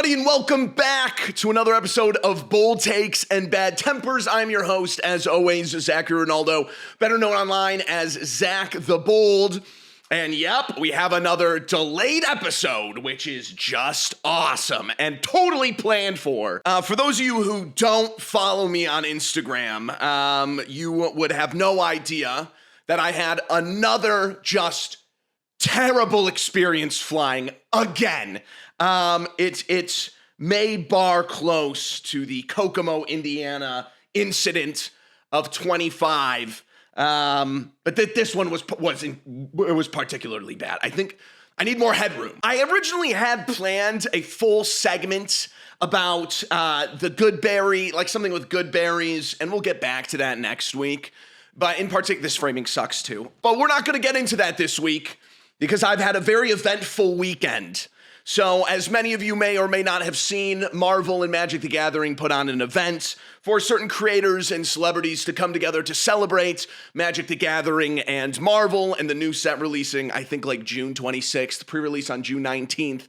everybody, and welcome back to another episode of Bold Takes and Bad Tempers. I'm your host, as always, Zachary Ronaldo, better known online as Zach the Bold. And yep, we have another delayed episode, which is just awesome and totally planned for. For those of you who don't follow me on Instagram, you would have no idea that I had another just terrible experience flying again. It's made bar close to the Kokomo, Indiana incident of 25. But this one was particularly bad. I think I need more headroom. I originally had planned a full segment about the good berry, like something with good berries, and we'll get back to that next week. But in particular, this framing sucks too. But we're not going to get into that this week because I've had a very eventful weekend. So, as many of you may or may not have seen, Marvel and Magic the Gathering put on an event for certain creators and celebrities to come together to celebrate Magic the Gathering and Marvel, and the new set releasing, I think, like June 26th, pre-release on June 19th.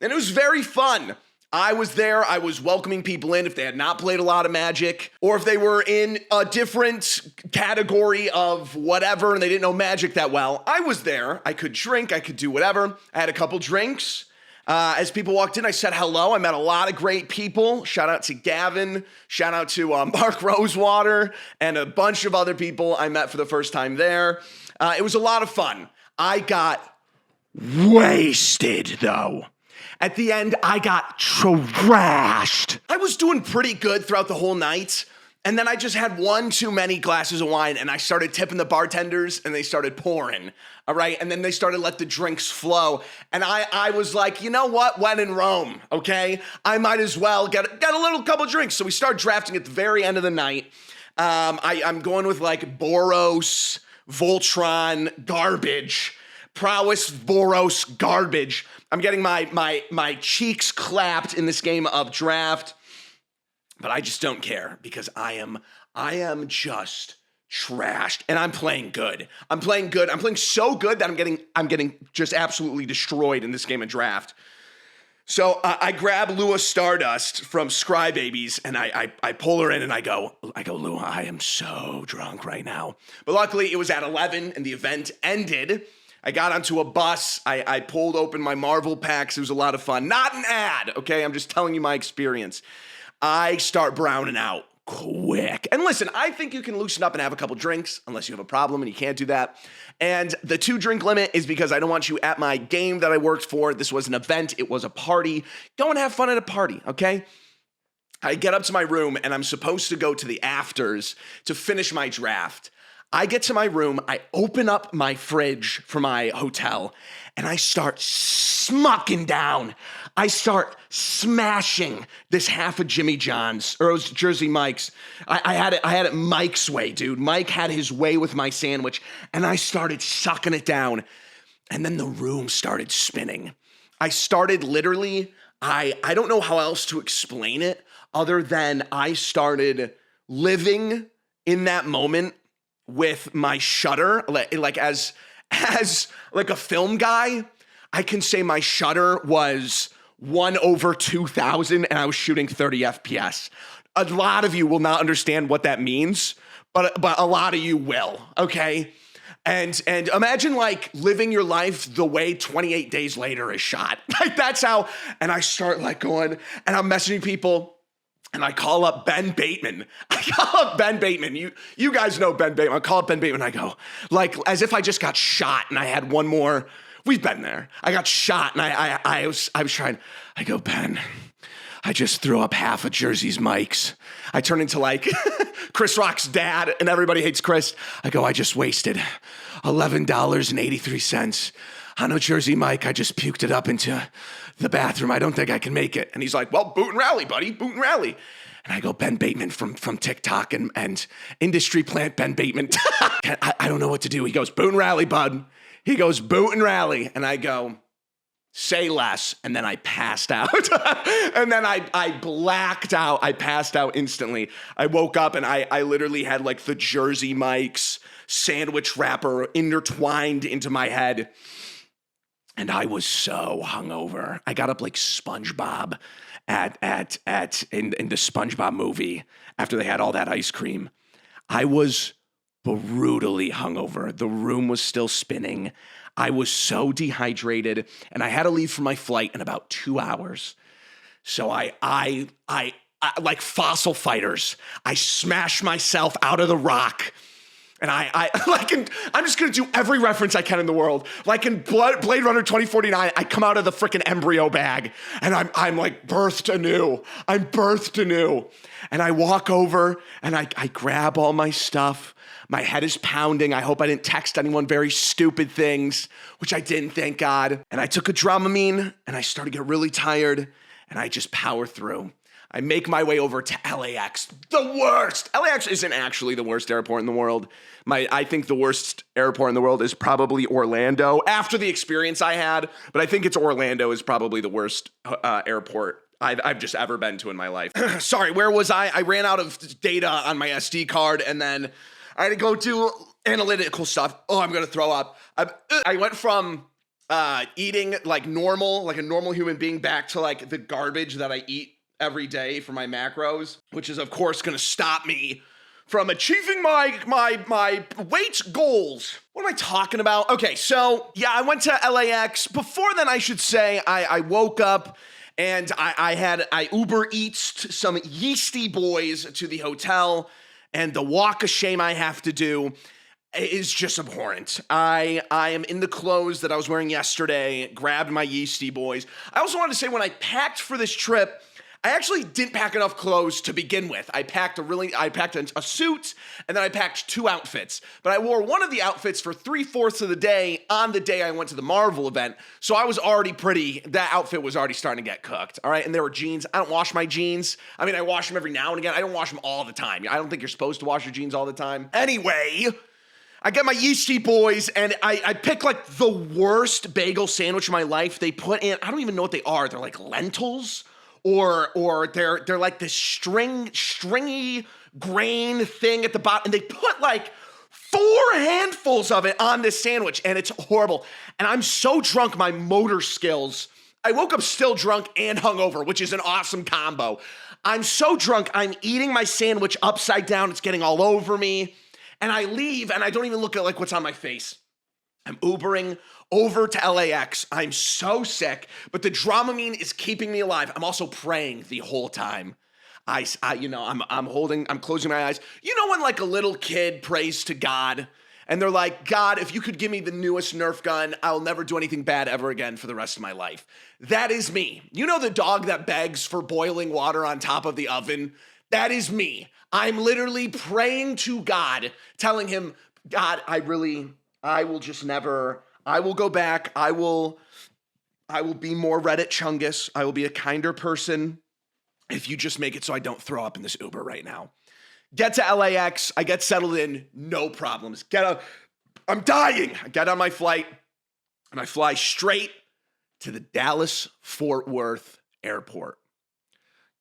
And it was very fun. I was there. I was welcoming people in if they had not played a lot of Magic, or if they were in a different category of whatever and they didn't know Magic that well. I was there. I could drink. I could do whatever. I had a couple drinks. As people walked in, I said hello. I met a lot of great people. Shout out to Gavin. Shout out to Mark Rosewater and a bunch of other people I met for the first time there. It was a lot of fun. I got wasted, though. At the end, I got trashed. I was doing pretty good throughout the whole night. And then I just had one too many glasses of wine, and I started tipping the bartenders, and they started pouring, all right? And then they started let the drinks flow. And I was like, you know what? When in Rome, okay? I might as well get a little couple drinks. So we start drafting at the very end of the night. I'm going with like Boros, Voltron, garbage. Prowess, Boros, garbage. I'm getting my cheeks clapped in this game of draft. But I just don't care because I am just trashed, and I'm playing good. I'm playing so good that I'm getting just absolutely destroyed in this game of draft. So I grab Lua Stardust from Scrybabies, and I pull her in, and I go, Lua, I am so drunk right now. But luckily, it was at 11, and the event ended. I got onto a bus. I pulled open my Marvel packs. It was a lot of fun. Not an ad, okay? I'm just telling you my experience. I start browning out quick. And listen, I think you can loosen up and have a couple drinks unless you have a problem and you can't do that. And the 2-drink limit is because I don't want you at my game that I worked for. This was an event. It was a party. Go and have fun at a party, okay? I get up to my room and I'm supposed to go to the afters to finish my draft. I get to my room, I open up my fridge for my hotel, and I start smucking down. I start smashing this half of Jimmy John's, or it was Jersey Mike's. I had it Mike's way, dude. Mike had his way with my sandwich, and I started sucking it down. And then the room started spinning. I started literally, I don't know how else to explain it other than I started living in that moment with my shutter, like as like a film guy, I can say my shutter was 1/2000 and I was shooting 30 FPS. A lot of you will not understand what that means, but a lot of you will, okay? And imagine like living your life the way 28 Days Later is shot. Like that's how, and I start like going, and I'm messaging people. And I call up Ben Bateman. You guys know Ben Bateman. I call up Ben Bateman. I go, like, as if I just got shot and I had one more. We've been there. I got shot and I was trying. I go, Ben, I just threw up half of Jersey's Mike's. I turn into like Chris Rock's dad and everybody hates Chris. I go, I just wasted $11.83 on a Jersey Mike. I just puked it up into the bathroom. I don't think I can make it. And he's like, well, boot and rally, buddy, boot and rally. And I go, Ben Bateman from TikTok and industry plant Ben Bateman. I don't know what to do. He goes, boot and rally, bud. He goes, boot and rally. And I go, say less. And then I passed out. And then I blacked out. I passed out instantly. I woke up and I literally had like the Jersey Mike's sandwich wrapper intertwined into my head. And I was so hungover. I got up like SpongeBob in the SpongeBob movie after they had all that ice cream. I was brutally hungover. The room was still spinning. I was so dehydrated, and I had to leave for my flight in about 2 hours. So I like fossil fighters, I smashed myself out of the rock. And I'm just gonna do every reference I can in the world. Like in Blade Runner 2049, I come out of the freaking embryo bag, and I'm like birthed anew. I'm birthed anew. And I walk over, and I grab all my stuff. My head is pounding. I hope I didn't text anyone very stupid things, which I didn't, thank God. And I took a Dramamine, and I started to get really tired, and I just power through. I make my way over to LAX. The worst. LAX isn't actually the worst airport in the world. I think the worst airport in the world is probably Orlando after the experience I had. But I think it's Orlando is probably the worst airport I've just ever been to in my life. Sorry, where was I? I ran out of data on my SD card, and then I had to go do analytical stuff. Oh, I'm going to throw up. I went from eating like a normal human being back to like the garbage that I eat every day for my macros, which is of course going to stop me from achieving my weight goals. What am I talking about? Okay, so yeah, I went to LAX. Before then, I should say, I woke up and I Uber Eats some yeasty boys to the hotel, and the walk of shame I have to do is just abhorrent. I am in the clothes that I was wearing yesterday, grabbed my yeasty boys. I also wanted to say, when I packed for this trip, I actually didn't pack enough clothes to begin with. I packed a suit, and then I packed 2 outfits. But I wore one of the outfits for 3/4 of the day on the day I went to the Marvel event. So I was already that outfit was already starting to get cooked. All right. And there were jeans. I don't wash my jeans. I mean, I wash them every now and again. I don't wash them all the time. I don't think you're supposed to wash your jeans all the time. Anyway, I get my yeasty boys, and I pick like the worst bagel sandwich of my life. They put in, I don't even know what they are. They're like lentils. Or they're like this stringy grain thing at the bottom, and they put like 4 handfuls of it on this sandwich, and it's horrible. And I'm so drunk, my motor skills. I woke up still drunk and hungover, which is an awesome combo. I'm so drunk, I'm eating my sandwich upside down. It's getting all over me, and I leave, and I don't even look at like what's on my face. I'm Ubering over to LAX. I'm so sick, but the Dramamine is keeping me alive. I'm also praying the whole time. I'm closing my eyes. You know when like a little kid prays to God, and they're like, God, if you could give me the newest Nerf gun, I'll never do anything bad ever again for the rest of my life. That is me. You know the dog that begs for boiling water on top of the oven? That is me. I'm literally praying to God, telling him, God, I will go back. I will be more Reddit Chungus. I will be a kinder person if you just make it so I don't throw up in this Uber right now. Get to LAX. I get settled in. No problems. I'm dying. I get on my flight, and I fly straight to the Dallas-Fort Worth airport.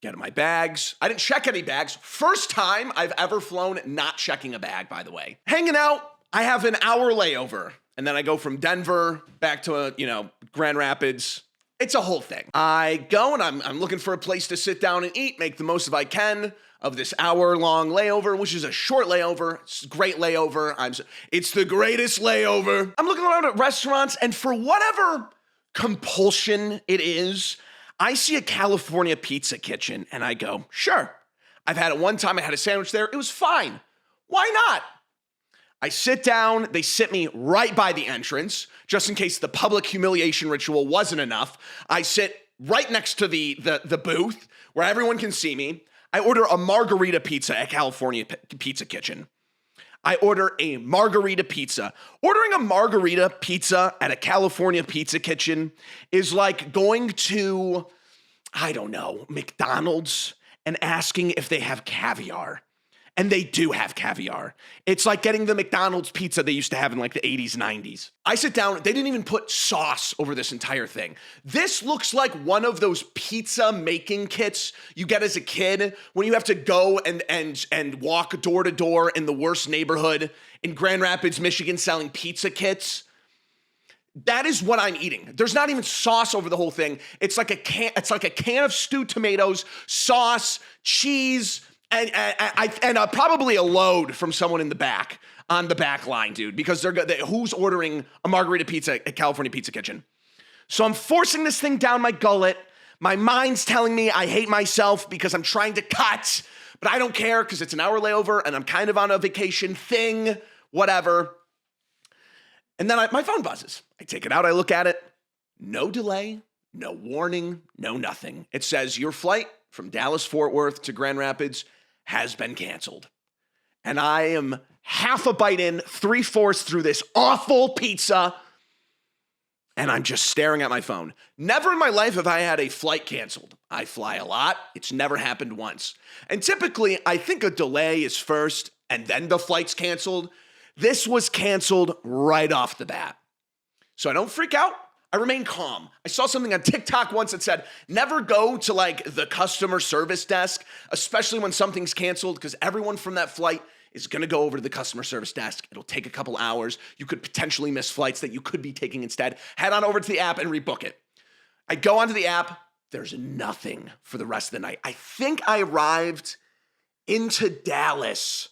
Get my bags. I didn't check any bags. First time I've ever flown not checking a bag, by the way. Hanging out. I have an hour layover, and then I go from Denver back to, Grand Rapids. It's a whole thing. I go, and I'm looking for a place to sit down and eat, make the most of I can of this hour-long layover, which is a short layover. It's a great layover. It's the greatest layover. I'm looking around at restaurants, and for whatever compulsion it is, I see a California pizza kitchen, and I go, sure. I've had it one time. I had a sandwich there. It was fine. Why not? I sit down, they sit me right by the entrance, just in case the public humiliation ritual wasn't enough. I sit right next to the booth where everyone can see me. I order a margarita pizza at California Pizza Kitchen. I order a margarita pizza. Ordering a margarita pizza at a California Pizza Kitchen is like going to, I don't know, McDonald's and asking if they have caviar. And they do have caviar. It's like getting the McDonald's pizza they used to have in like the 80s, 90s. I sit down, they didn't even put sauce over this entire thing. This looks like one of those pizza making kits you get as a kid when you have to go and walk door to door in the worst neighborhood in Grand Rapids, Michigan, selling pizza kits. That is what I'm eating. There's not even sauce over the whole thing. It's like a can of stewed tomatoes, sauce, cheese, and probably a load from someone in the back on the back line, dude. Because who's ordering a margarita pizza at California Pizza Kitchen? So I'm forcing this thing down my gullet. My mind's telling me I hate myself because I'm trying to cut, but I don't care because it's an hour layover and I'm kind of on a vacation thing, whatever. And then my phone buzzes. I take it out, I look at it. No delay, no warning, no nothing. It says your flight from Dallas-Fort Worth to Grand Rapids has been canceled. And I am half a bite in, 3/4 through this awful pizza, and I'm just staring at my phone. Never in my life have I had a flight canceled. I fly a lot. It's never happened once. And typically, I think a delay is first, and then the flight's canceled. This was canceled right off the bat. So I don't freak out. I remain calm. I saw something on TikTok once that said, never go to like the customer service desk, especially when something's canceled, because everyone from that flight is going to go over to the customer service desk. It'll take a couple hours. You could potentially miss flights that you could be taking instead. Head on over to the app and rebook it. I go onto the app. There's nothing for the rest of the night. I think I arrived into Dallas.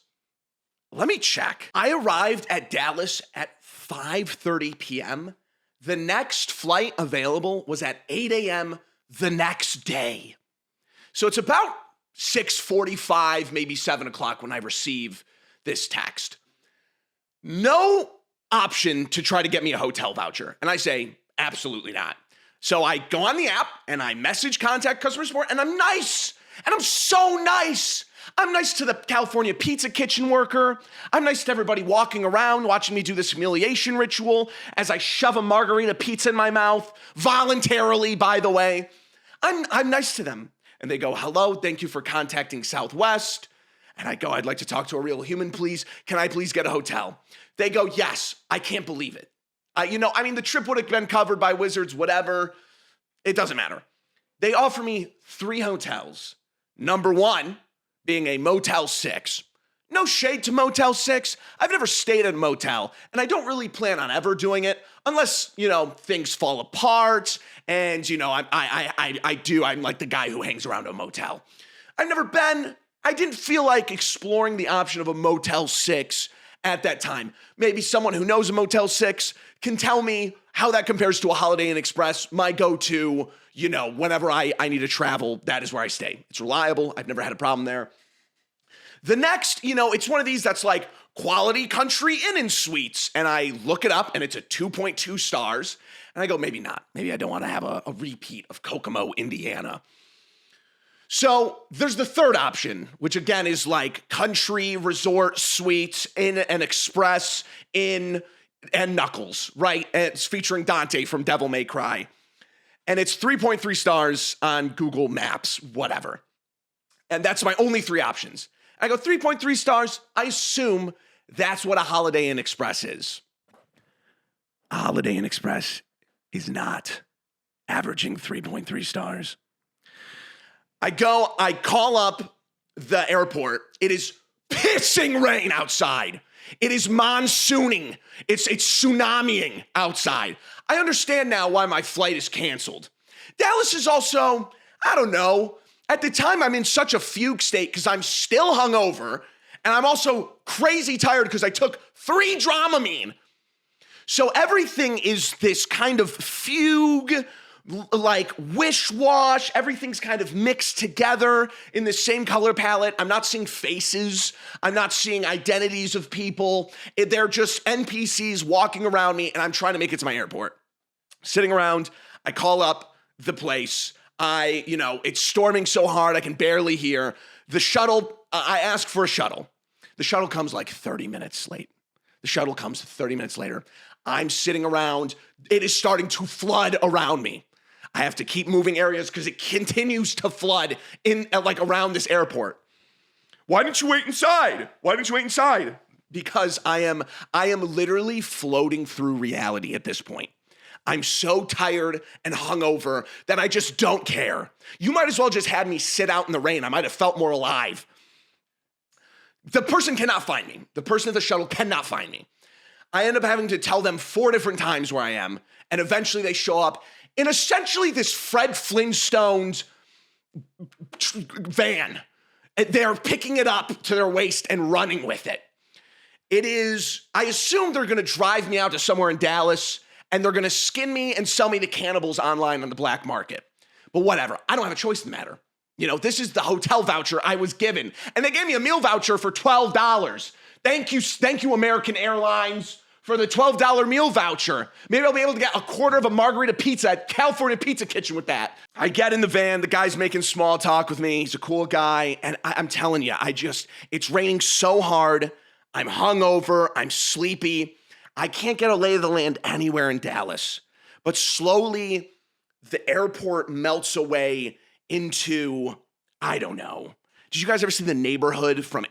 Let me check. I arrived at Dallas at 5:30 p.m. The next flight available was at 8 a.m. the next day. So it's about 6:45, maybe 7 o'clock when I receive this text. No option to try to get me a hotel voucher. And I say, absolutely not. So I go on the app and I message contact customer support, and I'm nice. And I'm so nice. I'm nice to the California Pizza Kitchen worker. I'm nice to everybody walking around watching me do this humiliation ritual as I shove a margarita pizza in my mouth, voluntarily, by the way. I'm nice to them. And they go, hello, thank you for contacting Southwest. And I go, I'd like to talk to a real human, please. Can I please get a hotel? They go, yes. I can't believe it. The trip would have been covered by Wizards, whatever. It doesn't matter. They offer me 3 hotels. Number 1 being a Motel 6. No shade to Motel 6. I've never stayed at a motel, and I don't really plan on ever doing it unless, things fall apart and, I'm like the guy who hangs around a motel. I've never been. I didn't feel like exploring the option of a Motel 6 at that time. Maybe someone who knows a Motel 6 can tell me how that compares to a Holiday Inn Express, my go-to, whenever I need to travel, that is where I stay. It's reliable. I've never had a problem there. The next, it's one of these that's like Quality Country Inn and Suites. And I look it up and it's a 2.2 stars. And I go, maybe not. Maybe I don't want to have a repeat of Kokomo, Indiana. So there's the third option, which again is like Country Resort Suites in an Express Inn and Knuckles, right? And it's featuring Dante from Devil May Cry. And it's 3.3 stars on Google Maps, whatever. And that's my only 3 options. I go 3.3 stars. I assume that's what a Holiday Inn Express is. A Holiday Inn Express is not averaging 3.3 stars. I call up the airport. It is pissing rain outside. It is monsooning. It's tsunamiing outside. I understand now why my flight is canceled. Dallas is also, I don't know, at the time I'm in such a fugue state because I'm still hungover and I'm also crazy tired because I took 3 Dramamine. So everything is this kind of fugue, like wish-wash. Everything's kind of mixed together in the same color palette. I'm not seeing faces. I'm not seeing identities of people. They're just NPCs walking around me, and I'm trying to make it to my airport. Sitting around, I call up the place. It's storming so hard I can barely hear. The shuttle, I ask for a shuttle. The shuttle comes like 30 minutes late. The shuttle comes 30 minutes later. I'm sitting around. It is starting to flood around me. I have to keep moving areas because it continues to flood in around this airport. Why didn't you wait inside? Because I am literally floating through reality at this point. I'm so tired and hungover that I just don't care. You might as well just had me sit out in the rain. I might have felt more alive. The person cannot find me. The person at the shuttle cannot find me. I end up having to tell them 4 different times where I am. And eventually they show up in essentially this Fred Flintstone's van. They're picking it up to their waist and running with it. It is, I assume they're going to drive me out to somewhere in Dallas and they're going to skin me and sell me to cannibals online on the black market. But whatever, I don't have a choice in the matter. You know, this is the hotel voucher I was given. And they gave me a meal voucher for $12. Thank you, American Airlines, for the $12 meal voucher. Maybe I'll be able to get a quarter of a margarita pizza at California Pizza Kitchen with that. I get in the van, the guy's making small talk with me. He's a cool guy. And I'm telling you, it's raining so hard. I'm hungover, I'm sleepy. I can't get a lay of the land anywhere in Dallas. But slowly, the airport melts away into, I don't know. Did you guys ever see The Neighborhood from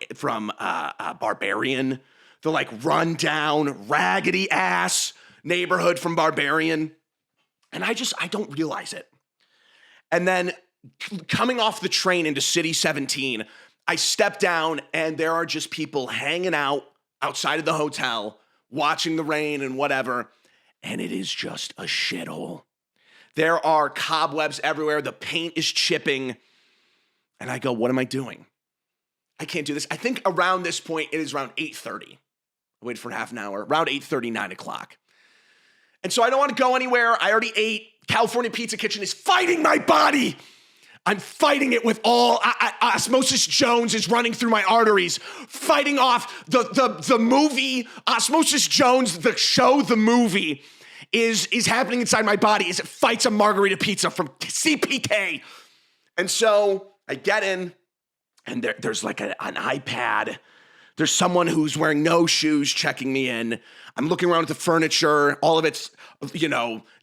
Barbarian? The like run down, raggedy ass neighborhood from Barbarian. And I don't realize it. And then coming off the train into City 17, I step down and there are just people hanging out outside of the hotel, watching the rain and whatever. And it is just a shithole. There are cobwebs everywhere. The paint is chipping. And I go, what am I doing? I can't do this. I think around this point, it is around 8:30. I waited for half an hour, around 8:30, 9 o'clock. And so I don't want to go anywhere. I already ate. California Pizza Kitchen is fighting my body. I'm fighting it with all, Osmosis Jones is running through my arteries, fighting off the movie, Osmosis Jones, the show, the movie, is happening inside my body as it fights a margarita pizza from CPK. And so I get in, and there's like an iPad. There's someone who's wearing no shoes checking me in. I'm looking around at the furniture. All of it's,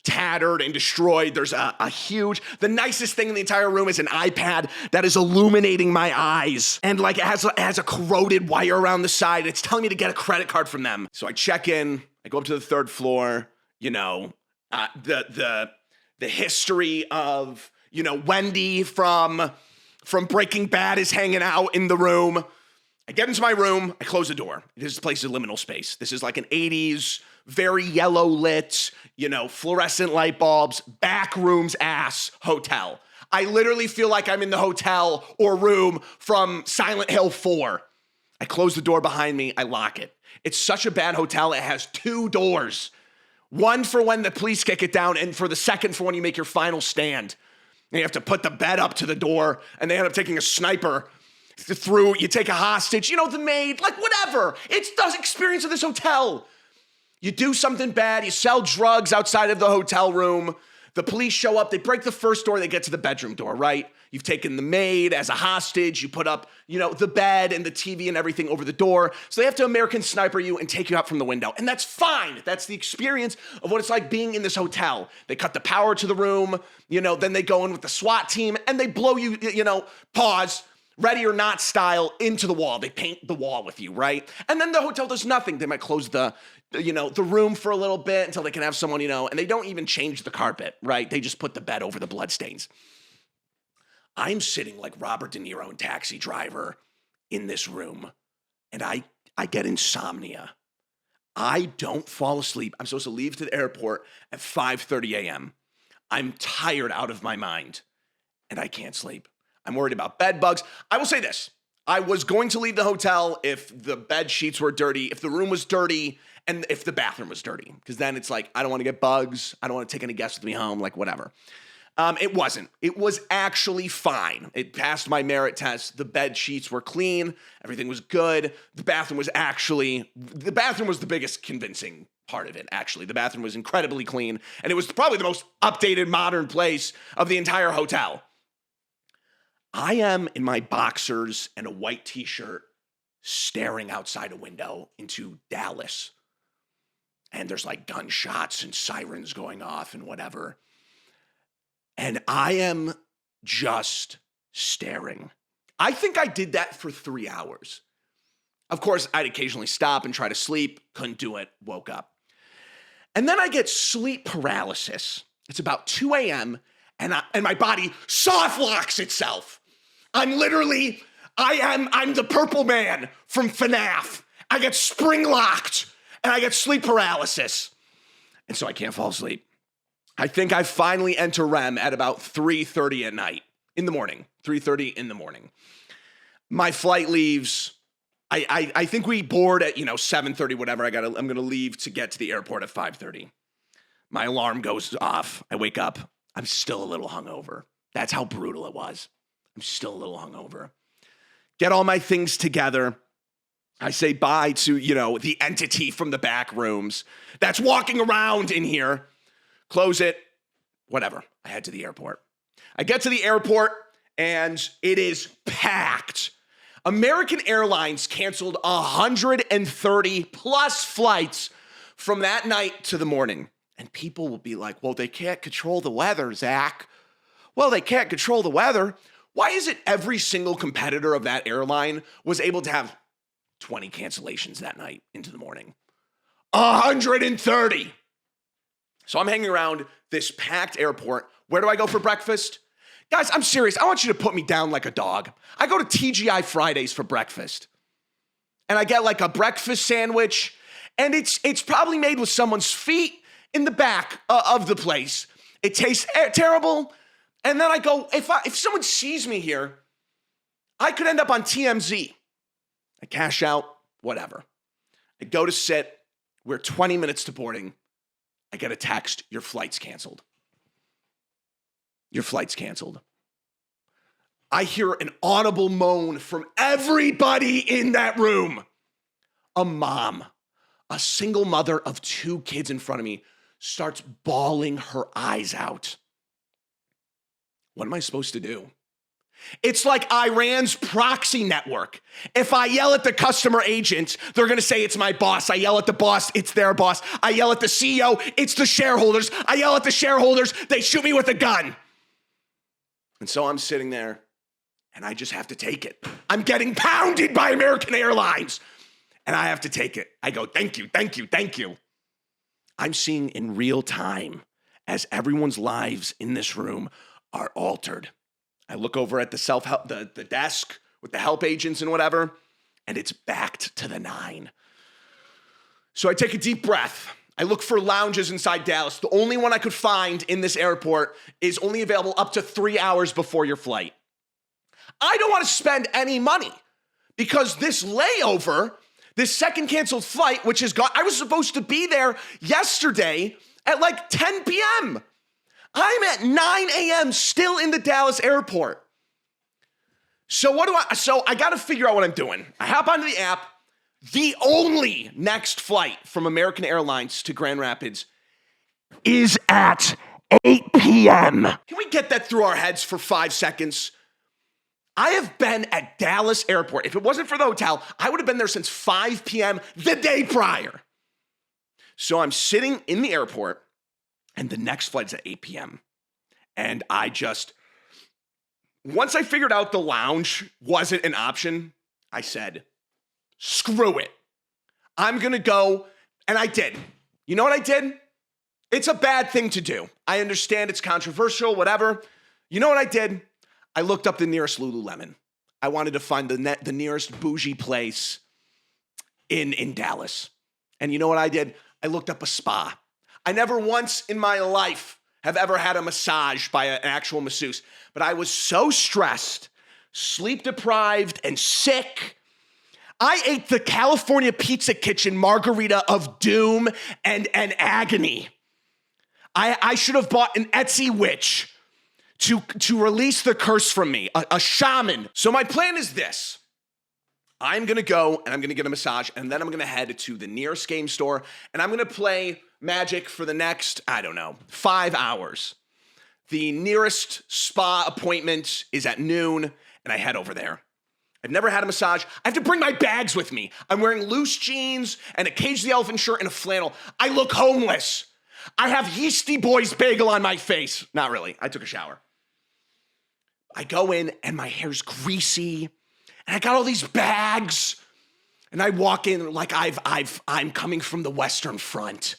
tattered and destroyed. There's the nicest thing in the entire room is an iPad that is illuminating my eyes. And like it has a corroded wire around the side. It's telling me to get a credit card from them. So I check in. I go up to the 3rd floor. The history of, Wendy from Breaking Bad is hanging out in the room. I get into my room, I close the door. This place is liminal space. This is like an 80s, very yellow lit, fluorescent light bulbs, back rooms ass hotel. I literally feel like I'm in the hotel or room from Silent Hill 4. I close the door behind me, I lock it. It's such a bad hotel, it has 2 doors. One for when the police kick it down, and for the second for when you make your final stand. And you have to put the bed up to the door, and they end up taking a sniper through, you take a hostage, the maid, like whatever. It's the experience of this hotel. You do something bad, you sell drugs outside of the hotel room. The police show up, they break the first door, they get to the bedroom door, right? You've taken the maid as a hostage, you put up, the bed and the TV and everything over the door. So they have to American sniper you and take you out from the window. And that's fine. That's the experience of what it's like being in this hotel. They cut the power to the room, then they go in with the SWAT team and they blow you, pause, Ready or Not style, into the wall. They paint the wall with you, right? And then the hotel does nothing. They might close the room for a little bit until they can have someone, and they don't even change the carpet, right? They just put the bed over the bloodstains. I'm sitting like Robert De Niro in Taxi Driver in this room, and I get insomnia. I don't fall asleep. I'm supposed to leave to the airport at 5:30 a.m. I'm tired out of my mind, and I can't sleep. I'm worried about bed bugs. I will say this. I was going to leave the hotel if the bed sheets were dirty, if the room was dirty, and if the bathroom was dirty. Because then it's like, I don't want to get bugs. I don't want to take any guests with me home, like whatever. It wasn't. It was actually fine. It passed my merit test. The bed sheets were clean. Everything was good. The bathroom was the biggest convincing part of it, actually. The bathroom was incredibly clean, and it was probably the most updated, modern place of the entire hotel. I am in my boxers and a white t-shirt staring outside a window into Dallas. And there's like gunshots and sirens going off and whatever. And I am just staring. I think I did that for 3 hours. Of course, I'd occasionally stop and try to sleep. Couldn't do it. Woke up. And then I get sleep paralysis. It's about 2 a.m. and my body soft locks itself. I'm the purple man from FNAF. I get spring locked and I get sleep paralysis. And so I can't fall asleep. I think I finally enter REM at about 3:30 at night, in the morning, 3:30 in the morning. My flight leaves. I think we board at, 7:30, whatever. I'm going to leave to get to the airport at 5:30. My alarm goes off. I wake up. I'm still a little hungover. That's how brutal it was. I'm still a little hungover. Get all my things together. I say bye to, the entity from the back rooms that's walking around in here. Close it. Whatever. I head to the airport. I get to the airport and it is packed. American Airlines canceled 130 plus flights from that night to the morning. And people will be like, well, they can't control the weather, Zach. Well, they can't control the weather. Why is it every single competitor of that airline was able to have 20 cancellations that night into the morning? 130. So I'm hanging around this packed airport. Where do I go for breakfast? Guys, I'm serious. I want you to put me down like a dog. I go to TGI Fridays for breakfast. And I get like a breakfast sandwich. And it's probably made with someone's feet in the back of the place. It tastes terrible. And then I go, if someone sees me here, I could end up on TMZ. I cash out, whatever. I go to sit. We're 20 minutes to boarding. I get a text, your flight's canceled. Your flight's canceled. I hear an audible moan from everybody in that room. A mom, a single mother of 2 kids in front of me, starts bawling her eyes out. What am I supposed to do? It's like Iran's proxy network. If I yell at the customer agent, they're going to say it's my boss. I yell at the boss, it's their boss. I yell at the CEO, it's the shareholders. I yell at the shareholders, they shoot me with a gun. And so I'm sitting there, and I just have to take it. I'm getting pounded by American Airlines, and I have to take it. I go, thank you, thank you, thank you. I'm seeing in real time as everyone's lives in this room are altered. I look over at the desk with the help agents and whatever, and it's backed to the 9. So I take a deep breath. I look for lounges inside Dallas. The only one I could find in this airport is only available up to 3 hours before your flight. I don't want to spend any money because this layover, this second canceled flight, which is gone, I was supposed to be there yesterday at like 10 p.m. I'm at 9 a.m. still in the Dallas airport. So I got to figure out what I'm doing. I hop onto the app. The only next flight from American Airlines to Grand Rapids is at 8 p.m. Can we get that through our heads for 5 seconds? I have been at Dallas airport. If it wasn't for the hotel, I would have been there since 5 p.m. the day prior. So I'm sitting in the airport, and the next flight's at 8 p.m. And once I figured out the lounge wasn't an option, I said, screw it. I'm going to go. And I did. You know what I did? It's a bad thing to do. I understand it's controversial, whatever. You know what I did? I looked up the nearest Lululemon. I wanted to find the nearest bougie place in Dallas. And you know what I did? I looked up a spa. I never once in my life have ever had a massage by an actual masseuse, but I was so stressed, sleep deprived, and sick. I ate the California Pizza Kitchen margarita of doom and agony. I should have bought an Etsy witch to release the curse from me, a shaman. So my plan is this. I'm going to go and I'm going to get a massage, and then I'm going to head to the nearest game store, and I'm going to play Magic for the next, 5 hours. The nearest spa appointment is at noon, and I head over there. I've never had a massage. I have to bring my bags with me. I'm wearing loose jeans and a Cage the Elephant shirt and a flannel. I look homeless. I have Yeasty Boys bagel on my face. Not really. I took a shower. I go in, and my hair's greasy, and I got all these bags, and I walk in like I'm coming from the Western Front.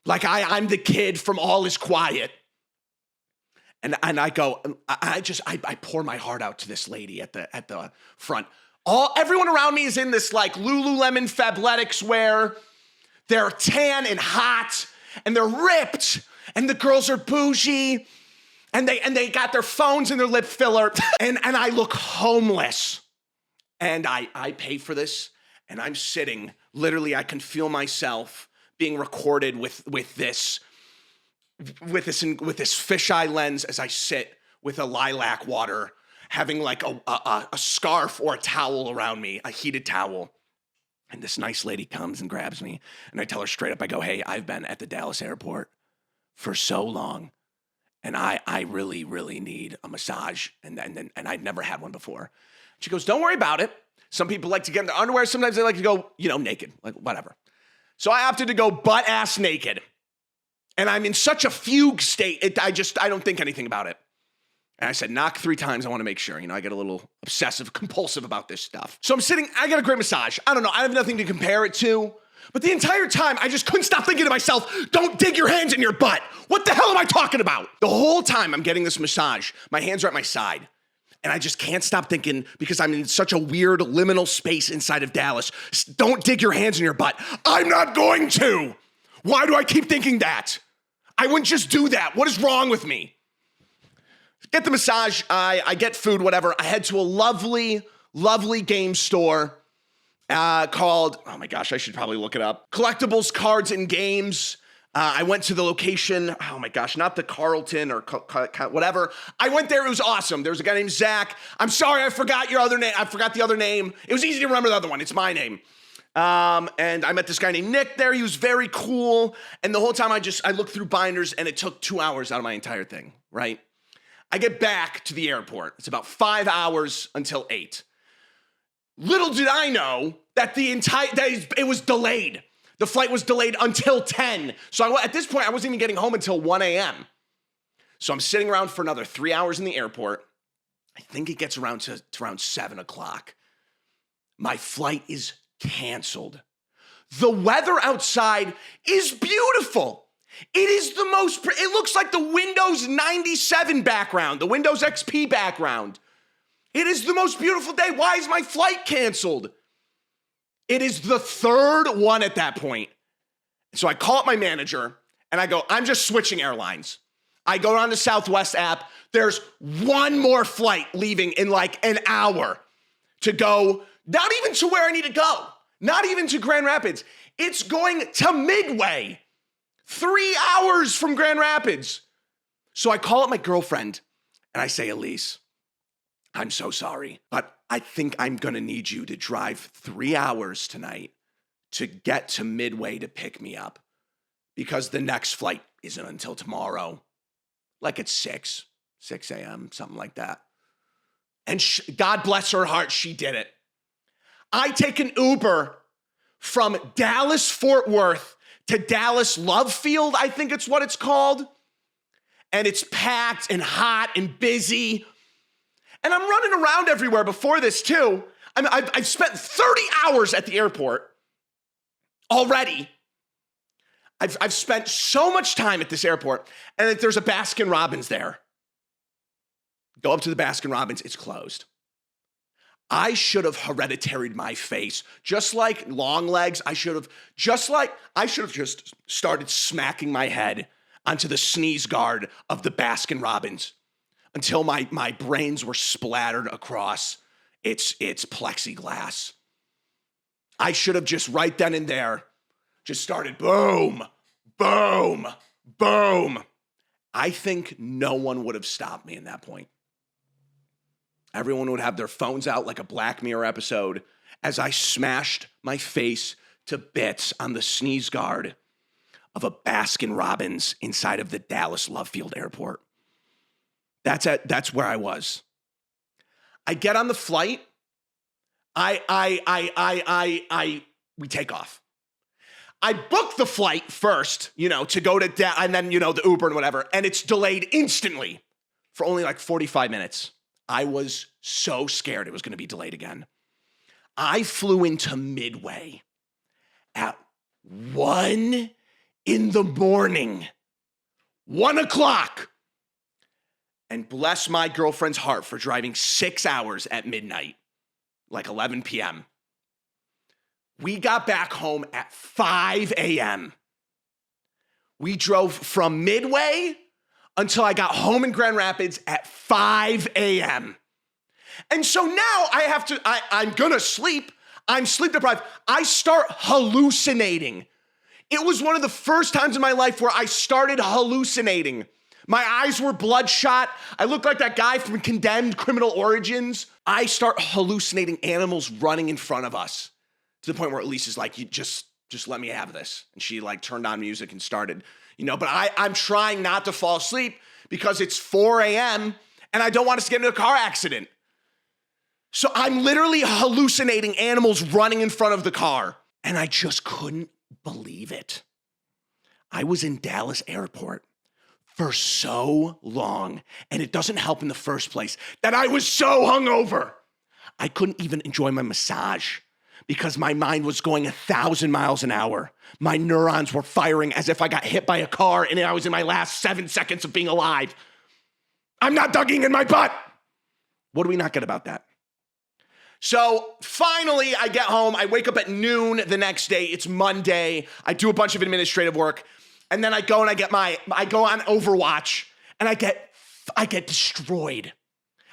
Like I'm the kid from All Is Quiet. And I go, I pour my heart out to this lady at the front. Everyone around me is in this like Lululemon Fabletics wear. They're tan and hot, and they're ripped, and the girls are bougie, and they got their phones in their lip filler, and I look homeless. And I pay for this, and I'm sitting, literally I can feel myself being recorded with this fisheye lens as I sit with a lilac water, having like a scarf or a towel around me, a heated towel. And this nice lady comes and grabs me, and I tell her straight up, I go, hey, I've been at the Dallas airport for so long, and I really, really need a massage, and I'd never had one before. She goes, don't worry about it. Some people like to get in their underwear. Sometimes they like to go, naked, like whatever. So I opted to go butt-ass naked, and I'm in such a fugue state, I don't think anything about it. And I said, knock 3 times. I want to make sure. I get a little obsessive, compulsive about this stuff. So I'm sitting, I got a great massage. I don't know. I have nothing to compare it to. But the entire time, I just couldn't stop thinking to myself, don't dig your hands in your butt. What the hell am I talking about? The whole time I'm getting this massage, my hands are at my side. And I just can't stop thinking, because I'm in such a weird liminal space inside of Dallas. Don't dig your hands in your butt. I'm not going to. Why do I keep thinking that? I wouldn't just do that. What is wrong with me? Get the massage, I get food, whatever. I head to a lovely, lovely game store called, oh my gosh, I should probably look it up. Collectibles, Cards, and Games. I went to the location, oh my gosh, not the Carlton or whatever. I went there, it was awesome. There was a guy named Zach. I'm sorry, I forgot your other name. I forgot the other name. It was easy to remember the other one. It's my name. And I met this guy named Nick there. He was very cool. And the whole time I looked through binders, and it took 2 hours out of my entire thing, right? I get back to the airport. It's about 5 hours until 8. Little did I know that it was delayed. The flight was delayed until 10. So at this point, I wasn't even getting home until 1 a.m. So I'm sitting around for another 3 hours in the airport. I think it gets around to around 7 o'clock. My flight is canceled. The weather outside is beautiful. It is it looks like the Windows 97 background, the Windows XP background. It is the most beautiful day. Why is my flight canceled? It is the third one at that point. So I call up my manager and I go, I'm just switching airlines. I go on the Southwest app. There's one more flight leaving in like an hour to go, not even to where I need to go, not even to Grand Rapids. It's going to Midway. 3 hours from Grand Rapids. So I call up my girlfriend and I say, Elise, I'm so sorry, but I think I'm going to need you to drive 3 hours tonight to get to Midway to pick me up, because the next flight isn't until tomorrow, like at 6 a.m., something like that. And God bless her heart, she did it. I take an Uber from Dallas, Fort Worth to Dallas Love Field, I think it's what it's called. And it's packed and hot and busy. And I'm running around everywhere before this too. I've spent 30 hours at the airport already. I've spent so much time at this airport, and that there's a Baskin Robbins there. Go up to the Baskin Robbins, it's closed. I should have hereditaried my face. Just like long legs, I should have just started smacking my head onto the sneeze guard of the Baskin Robbins until my brains were splattered across its plexiglass. I should have just right then and there just started boom, boom, boom. I think no one would have stopped me in that point. Everyone would have their phones out like a Black Mirror episode as I smashed my face to bits on the sneeze guard of a Baskin Robbins inside of the Dallas Love Field Airport. That's where I was. I get on the flight. We take off. I booked the flight first, to go to and then, the Uber and whatever, and it's delayed instantly for only like 45 minutes. I was so scared it was going to be delayed again. I flew into Midway at 1 in the morning, 1 o'clock. And bless my girlfriend's heart for driving 6 hours at midnight, like 11 p.m. We got back home at 5 a.m. We drove from Midway until I got home in Grand Rapids at 5 a.m. And so now I'm gonna sleep. I'm sleep deprived. I start hallucinating. It was one of the first times in my life where I started hallucinating. My eyes were bloodshot. I looked like that guy from Condemned Criminal Origins. I start hallucinating animals running in front of us to the point where Elise is like, you just let me have this. And she like turned on music and started, but I'm trying not to fall asleep because it's 4 a.m. and I don't want us to get into a car accident. So I'm literally hallucinating animals running in front of the car. And I just couldn't believe it. I was in Dallas Airport for so long, and it doesn't help in the first place that I was so hungover. I couldn't even enjoy my massage because my mind was going 1,000 miles an hour. My neurons were firing as if I got hit by a car and I was in my last 7 seconds of being alive. I'm not dugging in my butt. What do we not get about that? So finally, I get home. I wake up at noon the next day. It's Monday. I do a bunch of administrative work. And then I go and I go on Overwatch and I get destroyed.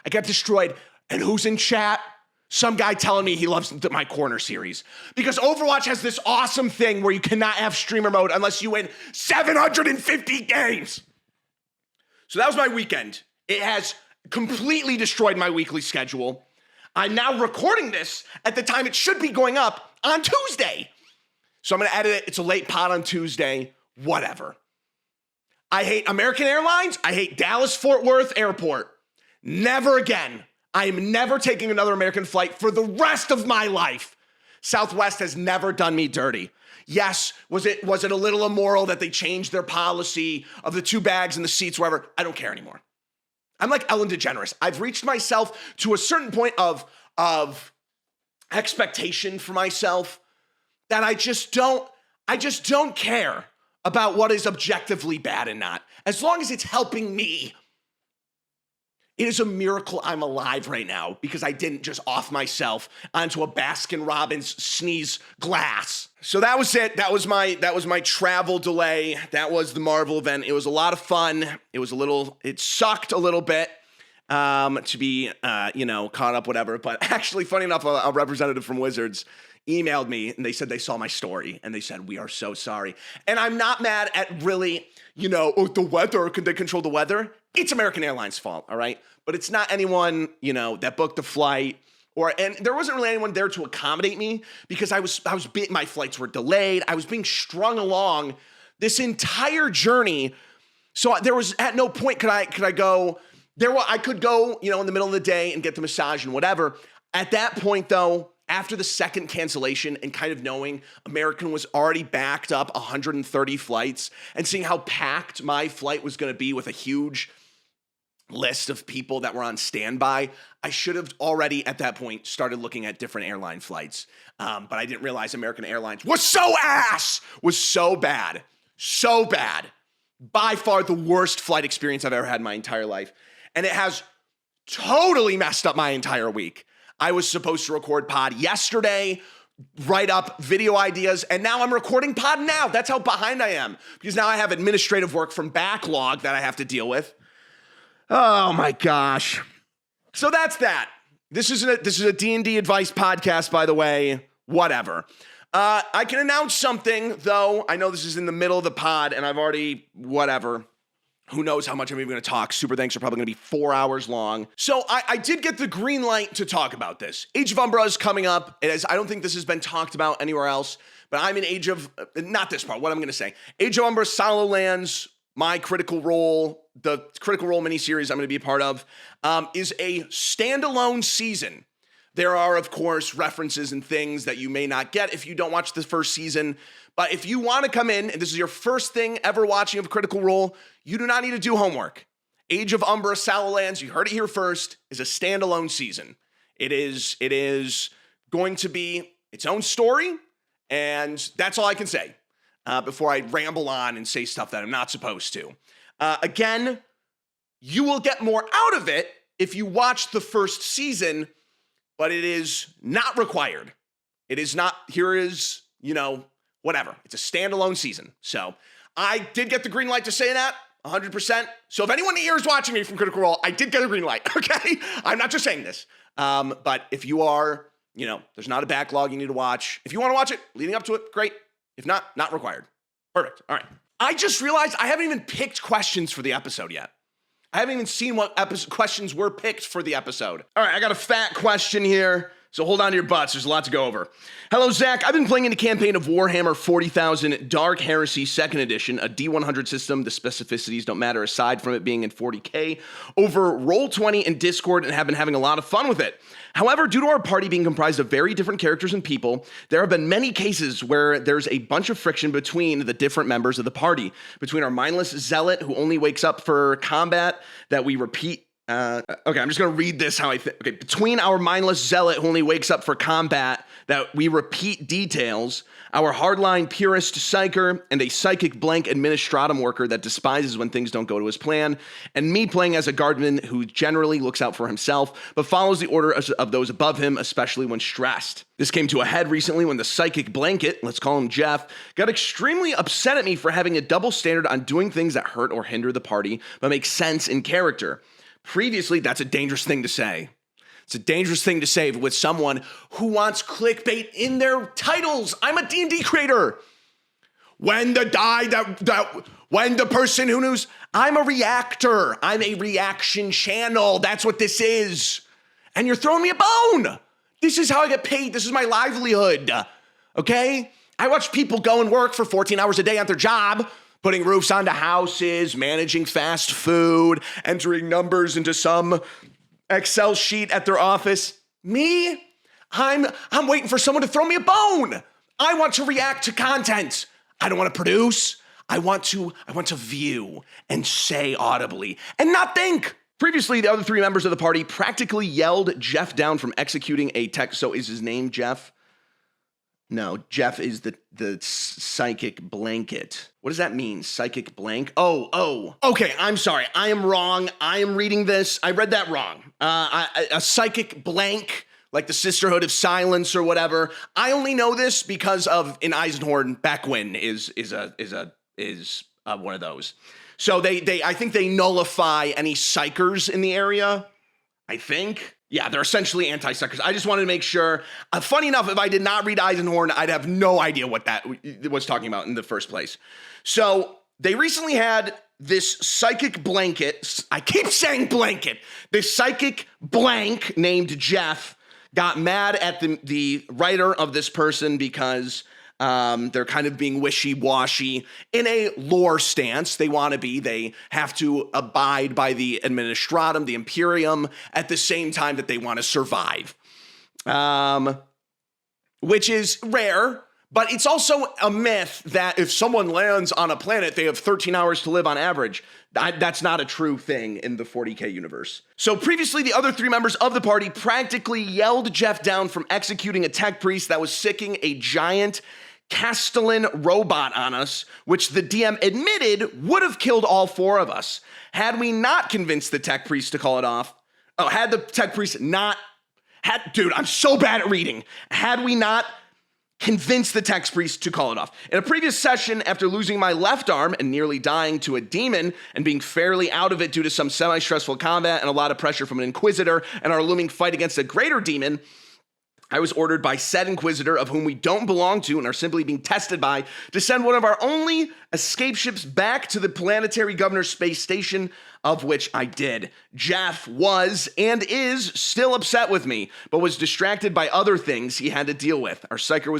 I get destroyed. And who's in chat? Some guy telling me he loves my corner series. Because Overwatch has this awesome thing where you cannot have streamer mode unless you win 750 games. So that was my weekend. It has completely destroyed my weekly schedule. I'm now recording this at the time it should be going up on Tuesday. So I'm going to edit it. It's a late pod on Tuesday. Whatever. I hate American Airlines. I hate Dallas-Fort Worth Airport. Never again. I am never taking another American flight for the rest of my life. Southwest has never done me dirty. Yes, was it a little immoral that they changed their policy of the 2 bags and the seats, wherever? I don't care anymore. I'm like Ellen DeGeneres. I've reached myself to a certain point of expectation for myself that I just don't care about what is objectively bad and not. As long as it's helping me. It is a miracle I'm alive right now because I didn't just off myself onto a Baskin-Robbins sneeze glass. So that was it. That was my travel delay. That was the Marvel event. It was a lot of fun. It sucked a little bit to be, caught up, whatever. But actually, funny enough, a representative from Wizards emailed me and they said they saw my story and they said, we are so sorry. And I'm not mad at really, the weather. Could they control the weather? It's American Airlines' fault, all right? But it's not anyone, that booked the flight and there wasn't really anyone there to accommodate me because my flights were delayed. I was being strung along this entire journey. So there was at no point could I go there. I could go, in the middle of the day and get the massage and whatever. At that point though, after the second cancellation and kind of knowing American was already backed up 130 flights and seeing how packed my flight was going to be with a huge list of people that were on standby, I should have already at that point started looking at different airline flights. But I didn't realize American Airlines was so bad. By far the worst flight experience I've ever had in my entire life. And it has totally messed up my entire week. I was supposed to record pod yesterday, write up video ideas, and now I'm recording pod now. That's how behind I am because now I have administrative work from backlog that I have to deal with. Oh my gosh. So that's that. This is a D&D advice podcast, by the way. Whatever. I can announce something, though. I know this is in the middle of the pod, and I've already, whatever. Who knows how much I'm even going to talk. Super thanks are probably going to be 4 hours long. So I did get the green light to talk about this. Age of Umbra is coming up. I don't think this has been talked about anywhere else, but I'm in Age of, not this part, what I'm going to say. Age of Umbra Solo Lands, my Critical Role, the Critical Role miniseries I'm going to be a part of, is a standalone season. There are, of course, references and things that you may not get if you don't watch the first season. But if you want to come in, and this is your first thing ever watching of Critical Role, you do not need to do homework. Age of Umbra Shadowlands, you heard it here first, is a standalone season. It is going to be its own story, and that's all I can say before I ramble on and say stuff that I'm not supposed to. Again, you will get more out of it if you watch the first season, but it is not required. It is not, here is, whatever. It's a standalone season. So I did get the green light to say that, 100%. So if anyone here is watching me from Critical Role, I did get a green light, okay? I'm not just saying this. But if you are, there's not a backlog you need to watch. If you want to watch it leading up to it, great. If not, not required. Perfect. All right. I just realized I haven't even picked questions for the episode yet. I haven't even seen what questions were picked for the episode. All right, I got a fat question here, so hold on to your butts. There's a lot to go over. Hello, Zach. I've been playing in a campaign of Warhammer 40,000 Dark Heresy 2nd Edition, a D100 system. The specificities don't matter aside from it being in 40K, over Roll20 and Discord, and have been having a lot of fun with it. However, due to our party being comprised of very different characters and people, there have been many cases where there's a bunch of friction between the different members of the party. Between our mindless zealot, who only wakes up for combat, that we repeat. Okay, I'm just going to read this how I think. Okay, between our mindless zealot, who only wakes up for combat, that we repeat details, our hardline purist psyker, and a psychic blank administratum worker that despises when things don't go to his plan, and me playing as a guardsman who generally looks out for himself, but follows the order of those above him, especially when stressed. This came to a head recently when the psychic blanket, let's call him Jeff, got extremely upset at me for having a double standard on doing things that hurt or hinder the party, but make sense in character. Previously, that's a dangerous thing to say. It's a dangerous thing to say with someone who wants clickbait in their titles. I'm a D&D creator. When the person who knows, I'm a reactor. I'm a reaction channel. That's what this is. And you're throwing me a bone. This is how I get paid. This is my livelihood. Okay? I watch people go and work for 14 hours a day at their job, putting roofs onto houses, managing fast food, entering numbers into some Excel sheet at their office. Me? I'm waiting for someone to throw me a bone. I want to react to content. I don't want to produce. I want to view and say audibly and not think. Previously, the other three members of the party practically yelled Jeff down from executing a tech. So is his name Jeff? No, Jeff is the psychic blanket. What does that mean? Psychic blank? Oh. Okay, I'm sorry. I am wrong. I am reading this. I read that wrong. A psychic blank, like the Sisterhood of Silence or whatever. I only know this because of in Eisenhorn, Beckwin is one of those. So I think they nullify any psychers in the area. I think. Yeah, they're essentially anti-psychers. I just wanted to make sure. Funny enough, if I did not read Eisenhorn, I'd have no idea what that was talking about in the first place. So they recently had this psychic blanket. I keep saying blanket. This psychic blank named Jeff got mad at the writer of this person because they're kind of being wishy-washy in a lore stance. They want to be. They have to abide by the administratum, the imperium, at the same time that they want to survive, which is rare. But it's also a myth that if someone lands on a planet, they have 13 hours to live on average. That's not a true thing in the 40K universe. So previously, the other three members of the party practically yelled Jeff down from executing a tech priest that was sicking a giant Castellan robot on us, which the DM admitted would have killed all four of us. Had we not convinced the tech priest to call it off, had the tech priest not, dude, I'm so bad at reading. Had we not convince the tech priest to call it off. In a previous session, after losing my left arm and nearly dying to a demon and being fairly out of it due to some semi-stressful combat and a lot of pressure from an inquisitor and our looming fight against a greater demon, I was ordered by said inquisitor, of whom we don't belong to and are simply being tested by, to send one of our only escape ships back to the planetary governor's space station, of which I did. Jeff was and is still upset with me, but was distracted by other things he had to deal with. Our psyker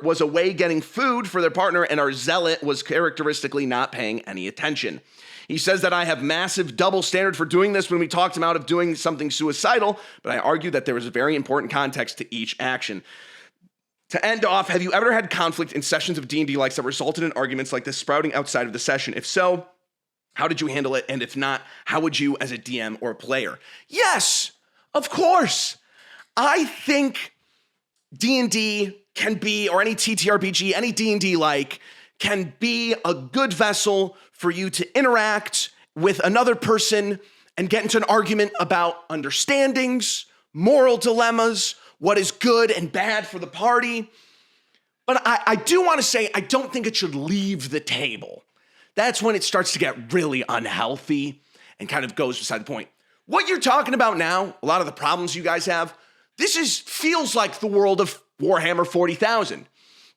was away getting food for their partner, and our zealot was characteristically not paying any attention. He says that I have massive double standard for doing this when we talked him out of doing something suicidal, but I argue that there is a very important context to each action. To end off, have you ever had conflict in sessions of D&D likes that resulted in arguments like this sprouting outside of the session? If so, how did you handle it? And if not, how would you as a DM or a player? Yes, of course. I think D&D can be, or any TTRPG, any D&D like, can be a good vessel for you to interact with another person and get into an argument about understandings, moral dilemmas, what is good and bad for the party. But I do want to say I don't think it should leave the table. That's when it starts to get really unhealthy and kind of goes beside the point. What you're talking about now, a lot of the problems you guys have, feels like the world of Warhammer 40,000.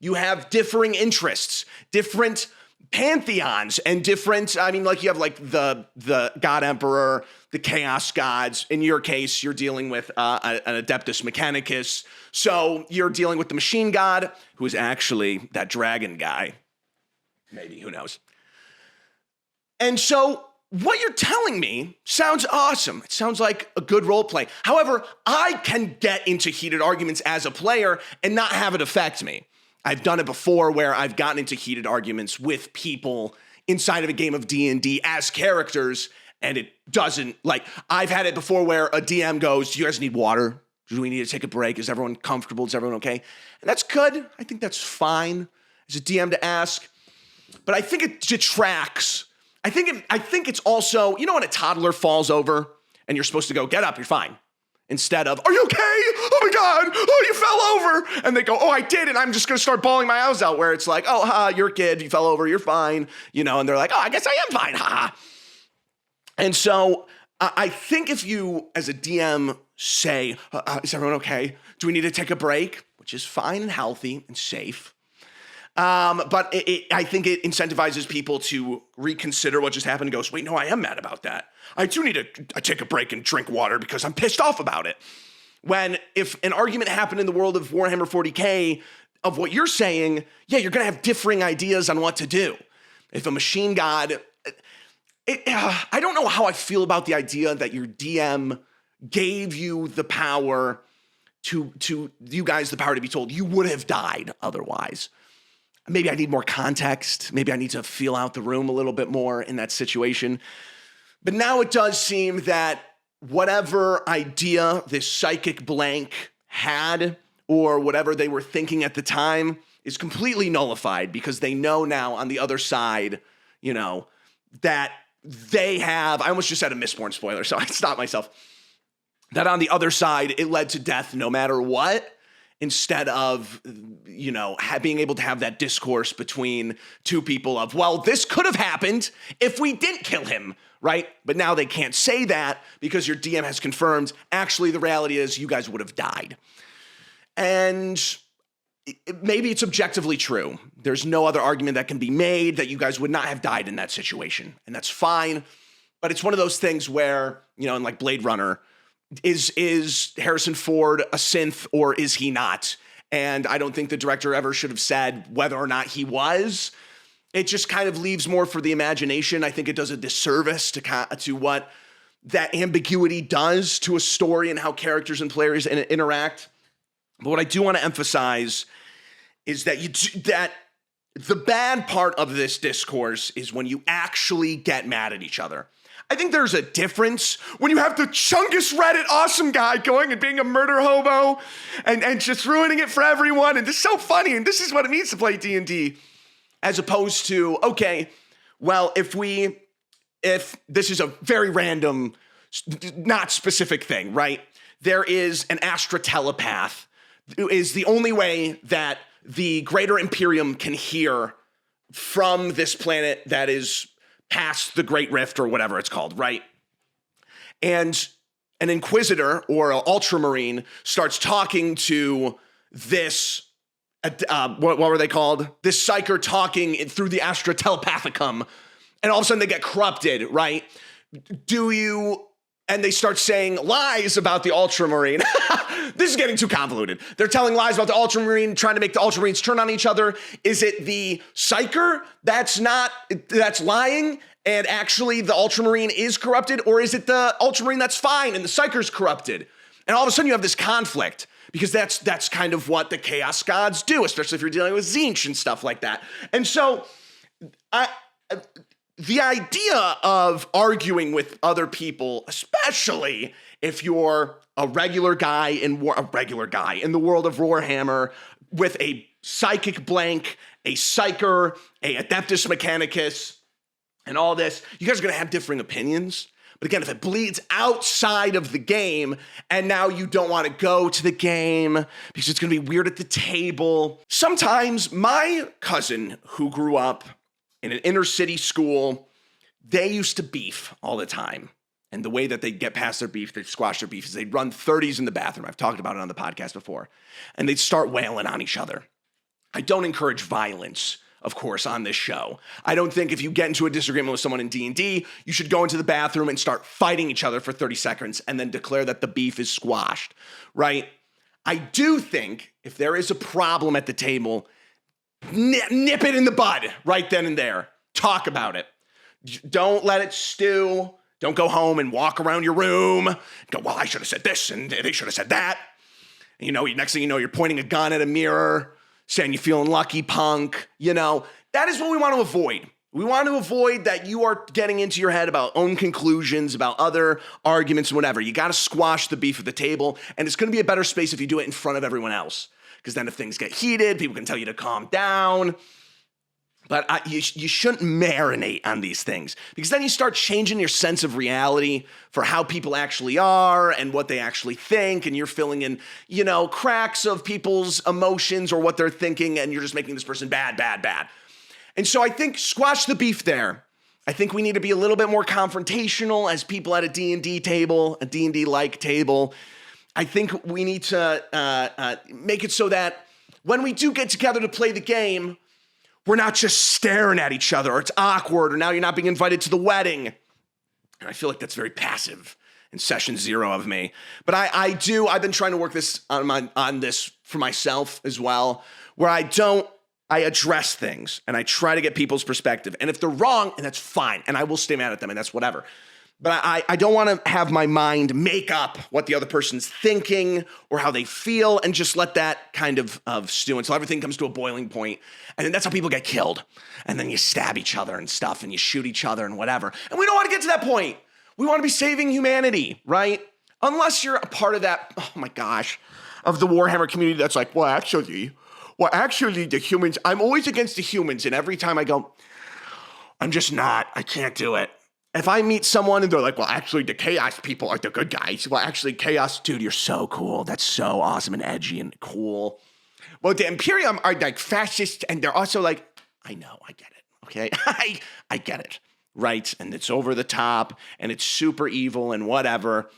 You have differing interests, different pantheons, and different, like you have like the God Emperor, the Chaos Gods. In your case, you're dealing with an Adeptus Mechanicus. So you're dealing with the Machine God, who is actually that dragon guy. Maybe, who knows? And so what you're telling me sounds awesome. It sounds like a good role play. However, I can get into heated arguments as a player and not have it affect me. I've done it before where I've gotten into heated arguments with people inside of a game of D&D as characters, and it doesn't, I've had it before where a DM goes, do you guys need water? Do we need to take a break? Is everyone comfortable? Is everyone okay? And that's good. I think that's fine as a DM to ask. But I think it detracts. I think it's also, when a toddler falls over and you're supposed to go, get up, you're fine. Instead of, are you okay? Oh my God, oh, you fell over. And they go, oh, I did, and I'm just gonna start bawling my eyes out, where it's like, oh, you're a kid, you fell over, you're fine. And they're like, oh, I guess I am fine, ha. And so I think if you, as a DM, say, is everyone okay? Do we need to take a break? Which is fine and healthy and safe. But I think it incentivizes people to reconsider what just happened and goes, wait, no, I am mad about that. I do need to take a break and drink water because I'm pissed off about it. When if an argument happened in the world of Warhammer 40K of what you're saying, yeah, you're going to have differing ideas on what to do. If a machine god, I don't know how I feel about the idea that your DM gave you the power to you guys the power to be told you would have died otherwise. Maybe I need more context. Maybe I need to feel out the room a little bit more in that situation. But now it does seem that whatever idea this psychic blank had, or whatever they were thinking at the time, is completely nullified because they know now on the other side, that they have, I almost just said a Mistborn spoiler, so I stopped myself, that on the other side, it led to death no matter what. Instead of, being able to have that discourse between two people of, well, this could have happened if we didn't kill him, right? But now they can't say that because your DM has confirmed, actually, the reality is you guys would have died. And maybe it's objectively true. There's no other argument that can be made that you guys would not have died in that situation. And that's fine. But it's one of those things where, in like Blade Runner, is Harrison Ford a synth or is he not? And I don't think the director ever should have said whether or not he was. It just kind of leaves more for the imagination. I think it does a disservice to what that ambiguity does to a story and how characters and players interact. But what I do want to emphasize is that that the bad part of this discourse is when you actually get mad at each other. I think there's a difference when you have the Chungus Reddit awesome guy going and being a murder hobo and just ruining it for everyone. And this is so funny. And this is what it means to play D&D, as opposed to, okay, well, if this is a very random, not specific thing, right? There is an Astra telepath who is the only way that the Greater Imperium can hear from this planet that is past the Great Rift or whatever it's called, right? And an Inquisitor or an Ultramarine starts talking to this, what were they called? This psyker talking through the Astra Telepathicum, and all of a sudden they get corrupted, right? And they start saying lies about the Ultramarine. This is getting too convoluted. They're telling lies about the Ultramarine, trying to make the Ultramarines turn on each other. Is it the Psyker that's lying and actually the Ultramarine is corrupted? Or is it the Ultramarine that's fine and the Psyker's corrupted? And all of a sudden you have this conflict because that's kind of what the Chaos Gods do, especially if you're dealing with Tzeentch and stuff like that. And so the idea of arguing with other people, especially if you're a regular guy in the world of Warhammer with a psychic blank, a psyker, a Adeptus Mechanicus, and all this, you guys are going to have differing opinions. But again, if it bleeds outside of the game and now you don't want to go to the game because it's going to be weird at the table. Sometimes my cousin who grew up in an inner city school, they used to beef all the time. And the way that they get past their beef, they squash their beef, is they'd run 30s in the bathroom. I've talked about it on the podcast before. And they'd start wailing on each other. I don't encourage violence, of course, on this show. I don't think if you get into a disagreement with someone in D&D, you should go into the bathroom and start fighting each other for 30 seconds and then declare that the beef is squashed, right? I do think if there is a problem at the table, nip it in the bud right then and there. Talk about it. Don't let it stew. Don't go home and walk around your room. Go, well, I should have said this and they should have said that. And, next thing you know, you're pointing a gun at a mirror, saying you're feeling lucky, punk. That is what we want to avoid. We want to avoid that you are getting into your head about own conclusions, about other arguments and whatever. You got to squash the beef at the table, and it's going to be a better space if you do it in front of everyone else. Because then if things get heated, people can tell you to calm down. But you shouldn't marinate on these things, because then you start changing your sense of reality for how people actually are and what they actually think, and you're filling in, cracks of people's emotions or what they're thinking, and you're just making this person bad, bad, bad. And so I think squash the beef there. I think we need to be a little bit more confrontational as people at a D&D table, a D&D-like table. I think we need to make it so that when we do get together to play the game, we're not just staring at each other, or it's awkward, or now you're not being invited to the wedding. And I feel like that's very passive in session 0 of me. But I've been trying to work this on this for myself as well, where I address things and I try to get people's perspective. And if they're wrong, and that's fine, and I will stay mad at them, and that's whatever. But I don't want to have my mind make up what the other person's thinking or how they feel and just let that kind of stew until everything comes to a boiling point. And then that's how people get killed. And then you stab each other and stuff and you shoot each other and whatever. And we don't want to get to that point. We want to be saving humanity, right? Unless you're a part of that, oh my gosh, of the Warhammer community that's like, well, actually, the humans, I'm always against the humans. And every time I go, I'm just not, I can't do it. If I meet someone and they're like, well, actually, the Chaos people are the good guys. Well, actually, Chaos, dude, you're so cool. That's so awesome and edgy and cool. Well, the Imperium are like fascists, and they're also like, I know, I get it, okay? I get it, right? And it's over the top, and it's super evil and whatever.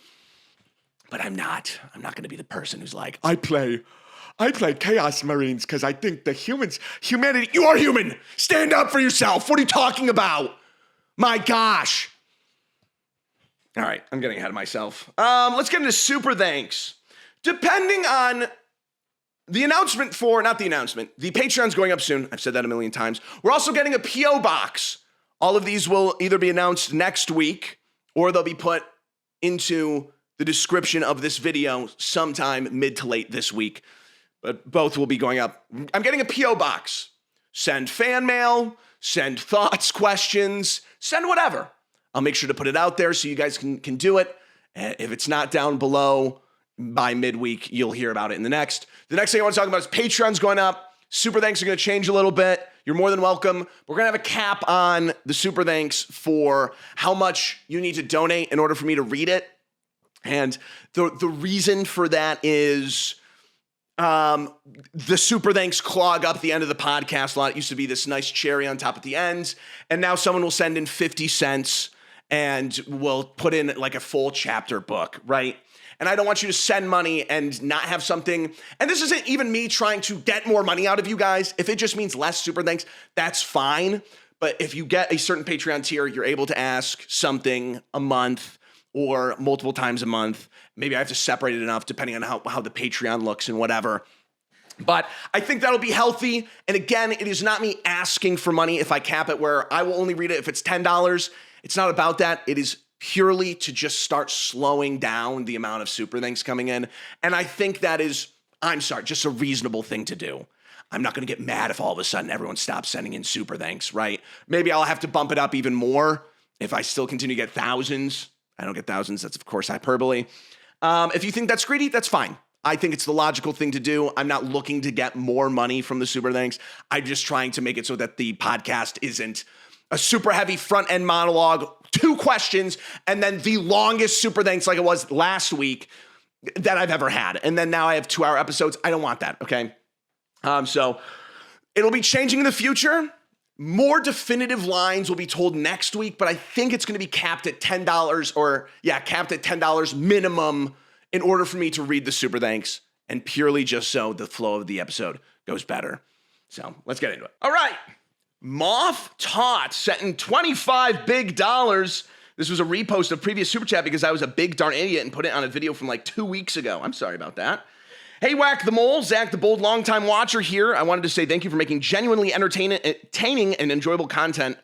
But I'm not going to be the person who's like, I play Chaos Marines because I think the humanity, you are human. Stand up for yourself. What are you talking about? My gosh. All right, I'm getting ahead of myself. Let's get into super thanks. Depending on the announcement the Patreon's going up soon. I've said that a million times. We're also getting a P.O. box. All of these will either be announced next week or they'll be put into the description of this video sometime mid to late this week. But both will be going up. I'm getting a P.O. box. Send fan mail, send thoughts, questions, send whatever. I'll make sure to put it out there so you guys can do it. If it's not down below by midweek, you'll hear about it in the next. The next thing I want to talk about is Patreon's going up. Super thanks are going to change a little bit. You're more than welcome. We're going to have a cap on the super thanks for how much you need to donate in order for me to read it. And the reason for that is the super thanks clog up the end of the podcast a lot. It used to be this nice cherry on top at the end. And now someone will send in 50 cents and will put in like a full chapter book, right? And I don't want you to send money and not have something. And this isn't even me trying to get more money out of you guys. If it just means less super thanks, that's fine. But if you get a certain Patreon tier, you're able to ask something a month or multiple times a month. Maybe I have to separate it enough depending on how the Patreon looks and whatever. But I think that'll be healthy. And again, it is not me asking for money if I cap it where I will only read it if it's $10. It's not about that. It is purely to just start slowing down the amount of super thanks coming in. And I think that is, just a reasonable thing to do. I'm not going to get mad if all of a sudden everyone stops sending in super thanks, right? Maybe I'll have to bump it up even more if I still continue to get thousands. I don't get thousands. That's, of course, hyperbole. If you think that's greedy, that's fine. I think it's the logical thing to do. I'm not looking to get more money from the super thanks. I'm just trying to make it so that the podcast isn't a super heavy front end monologue, 2 questions, and then the longest super thanks like it was last week that I've ever had. And then now I have 2-hour episodes. I don't want that, okay? So it'll be changing in the future. More definitive lines will be told next week, but I think it's going to be capped at $10 capped at $10 minimum in order for me to read the super thanks, and purely just so the flow of the episode goes better. So let's get into it. All right. Moth Tot sent in $25 big dollars. This was a repost of previous super chat because I was a big darn idiot and put it on a video from like 2 weeks ago. I'm sorry about that. Hey, Whack the Mole, Zach the Bold, longtime watcher here. I wanted to say thank you for making genuinely entertaining and enjoyable content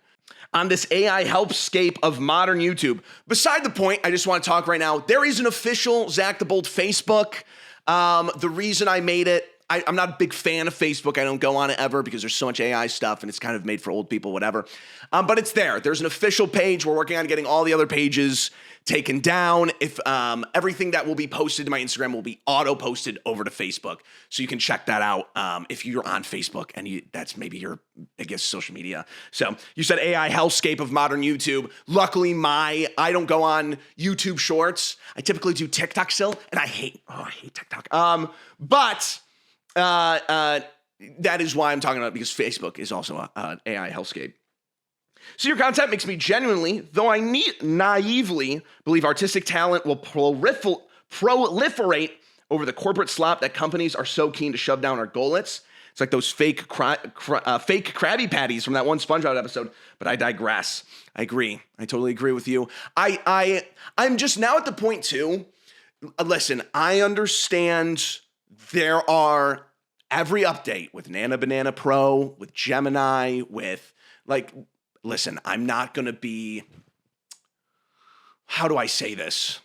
on this AI helpscape of modern YouTube. Beside the point, I just want to talk right now. There is an official Zach the Bold Facebook. The reason I made it, I'm not a big fan of Facebook. I don't go on it ever because there's so much AI stuff and it's kind of made for old people, whatever. But it's there. There's an official page. We're working on getting all the other pages taken down. If everything that will be posted to my Instagram will be auto-posted over to Facebook. So you can check that out if you're on Facebook and that's maybe your biggest social media. So you said AI hellscape of modern YouTube. Luckily, I don't go on YouTube Shorts. I typically do TikTok still, and I hate TikTok. But that is why I'm talking about it, because Facebook is also an AI hellscape. So your content makes me genuinely, though I naively believe artistic talent will proliferate over the corporate slop that companies are so keen to shove down our gullets. It's like those fake Krabby Patties from that one SpongeBob episode. But I digress. I agree. I totally agree with you. I'm just now at the point too. Listen, I understand there are every update with Nana Banana Pro, with Gemini, with listen, I'm not going to be, how do I say this?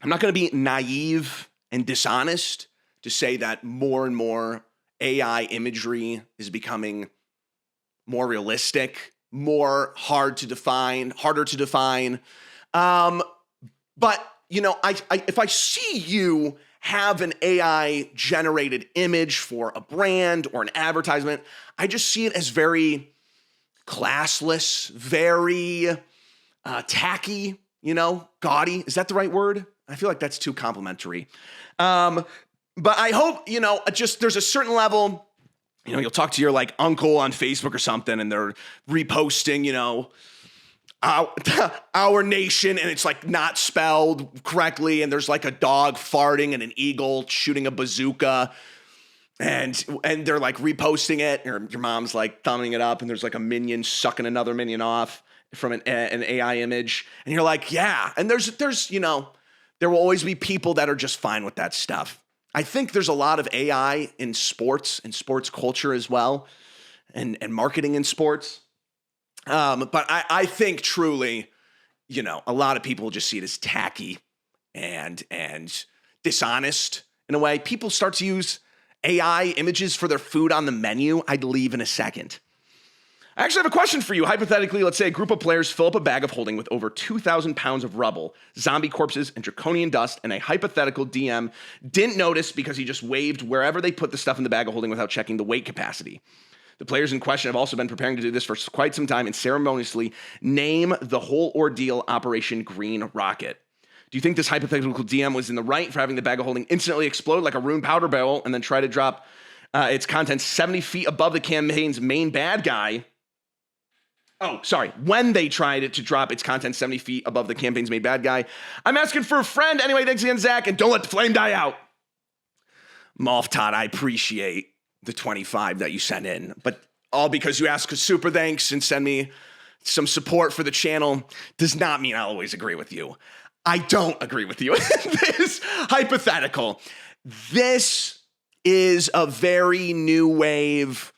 I'm not going to be naive and dishonest to say that more and more AI imagery is becoming more realistic, harder to define. But, if I see you have an AI generated image for a brand or an advertisement, I just see it as very classless, very tacky, gaudy. Is that the right word? I feel like that's too complimentary. But I hope, there's a certain level, you'll talk to your uncle on Facebook or something and they're reposting, our nation, and it's not spelled correctly. And there's a dog farting and an eagle shooting a bazooka. And they're reposting it, or your mom's thumbing it up, and there's a minion sucking another minion off from an AI image, and you're yeah. And there's there will always be people that are just fine with that stuff. I think there's a lot of AI in sports and sports culture as well, and marketing in sports. But I think truly, a lot of people just see it as tacky and dishonest in a way. People start to use AI images for their food on the menu. I'd leave in a second. I actually have a question for you. Hypothetically, let's say a group of players fill up a bag of holding with over 2,000 pounds of rubble, zombie corpses, and draconian dust, and a hypothetical DM didn't notice because he just waved wherever they put the stuff in the bag of holding without checking the weight capacity. The players in question have also been preparing to do this for quite some time and ceremoniously name the whole ordeal Operation Green Rocket. Do you think this hypothetical DM was in the right for having the bag of holding instantly explode like a ruined powder barrel and then try to drop its contents 70 feet above the campaign's main bad guy? When they tried to drop its contents 70 feet above the campaign's main bad guy. I'm asking for a friend. Anyway, thanks again, Zach, and don't let the flame die out. Malf Todd, I appreciate the 25 that you sent in, but all because you ask a super thanks and send me some support for the channel does not mean I'll always agree with you. I don't agree with you. This hypothetical. This is a very new wave,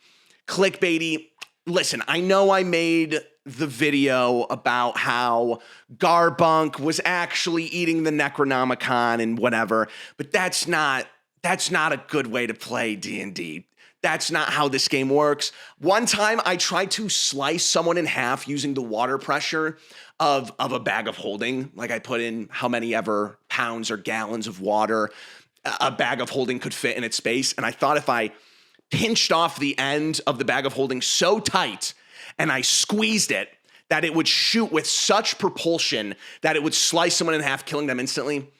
clickbaity. Listen, I know I made the video about how Garbunk was actually eating the Necronomicon and whatever, but that's not a good way to play D&D. That's not how this game works. One time I tried to slice someone in half using the water pressure of a bag of holding. I put in how many ever pounds or gallons of water a bag of holding could fit in its space. And I thought if I pinched off the end of the bag of holding so tight and I squeezed it, that it would shoot with such propulsion that it would slice someone in half, killing them instantly.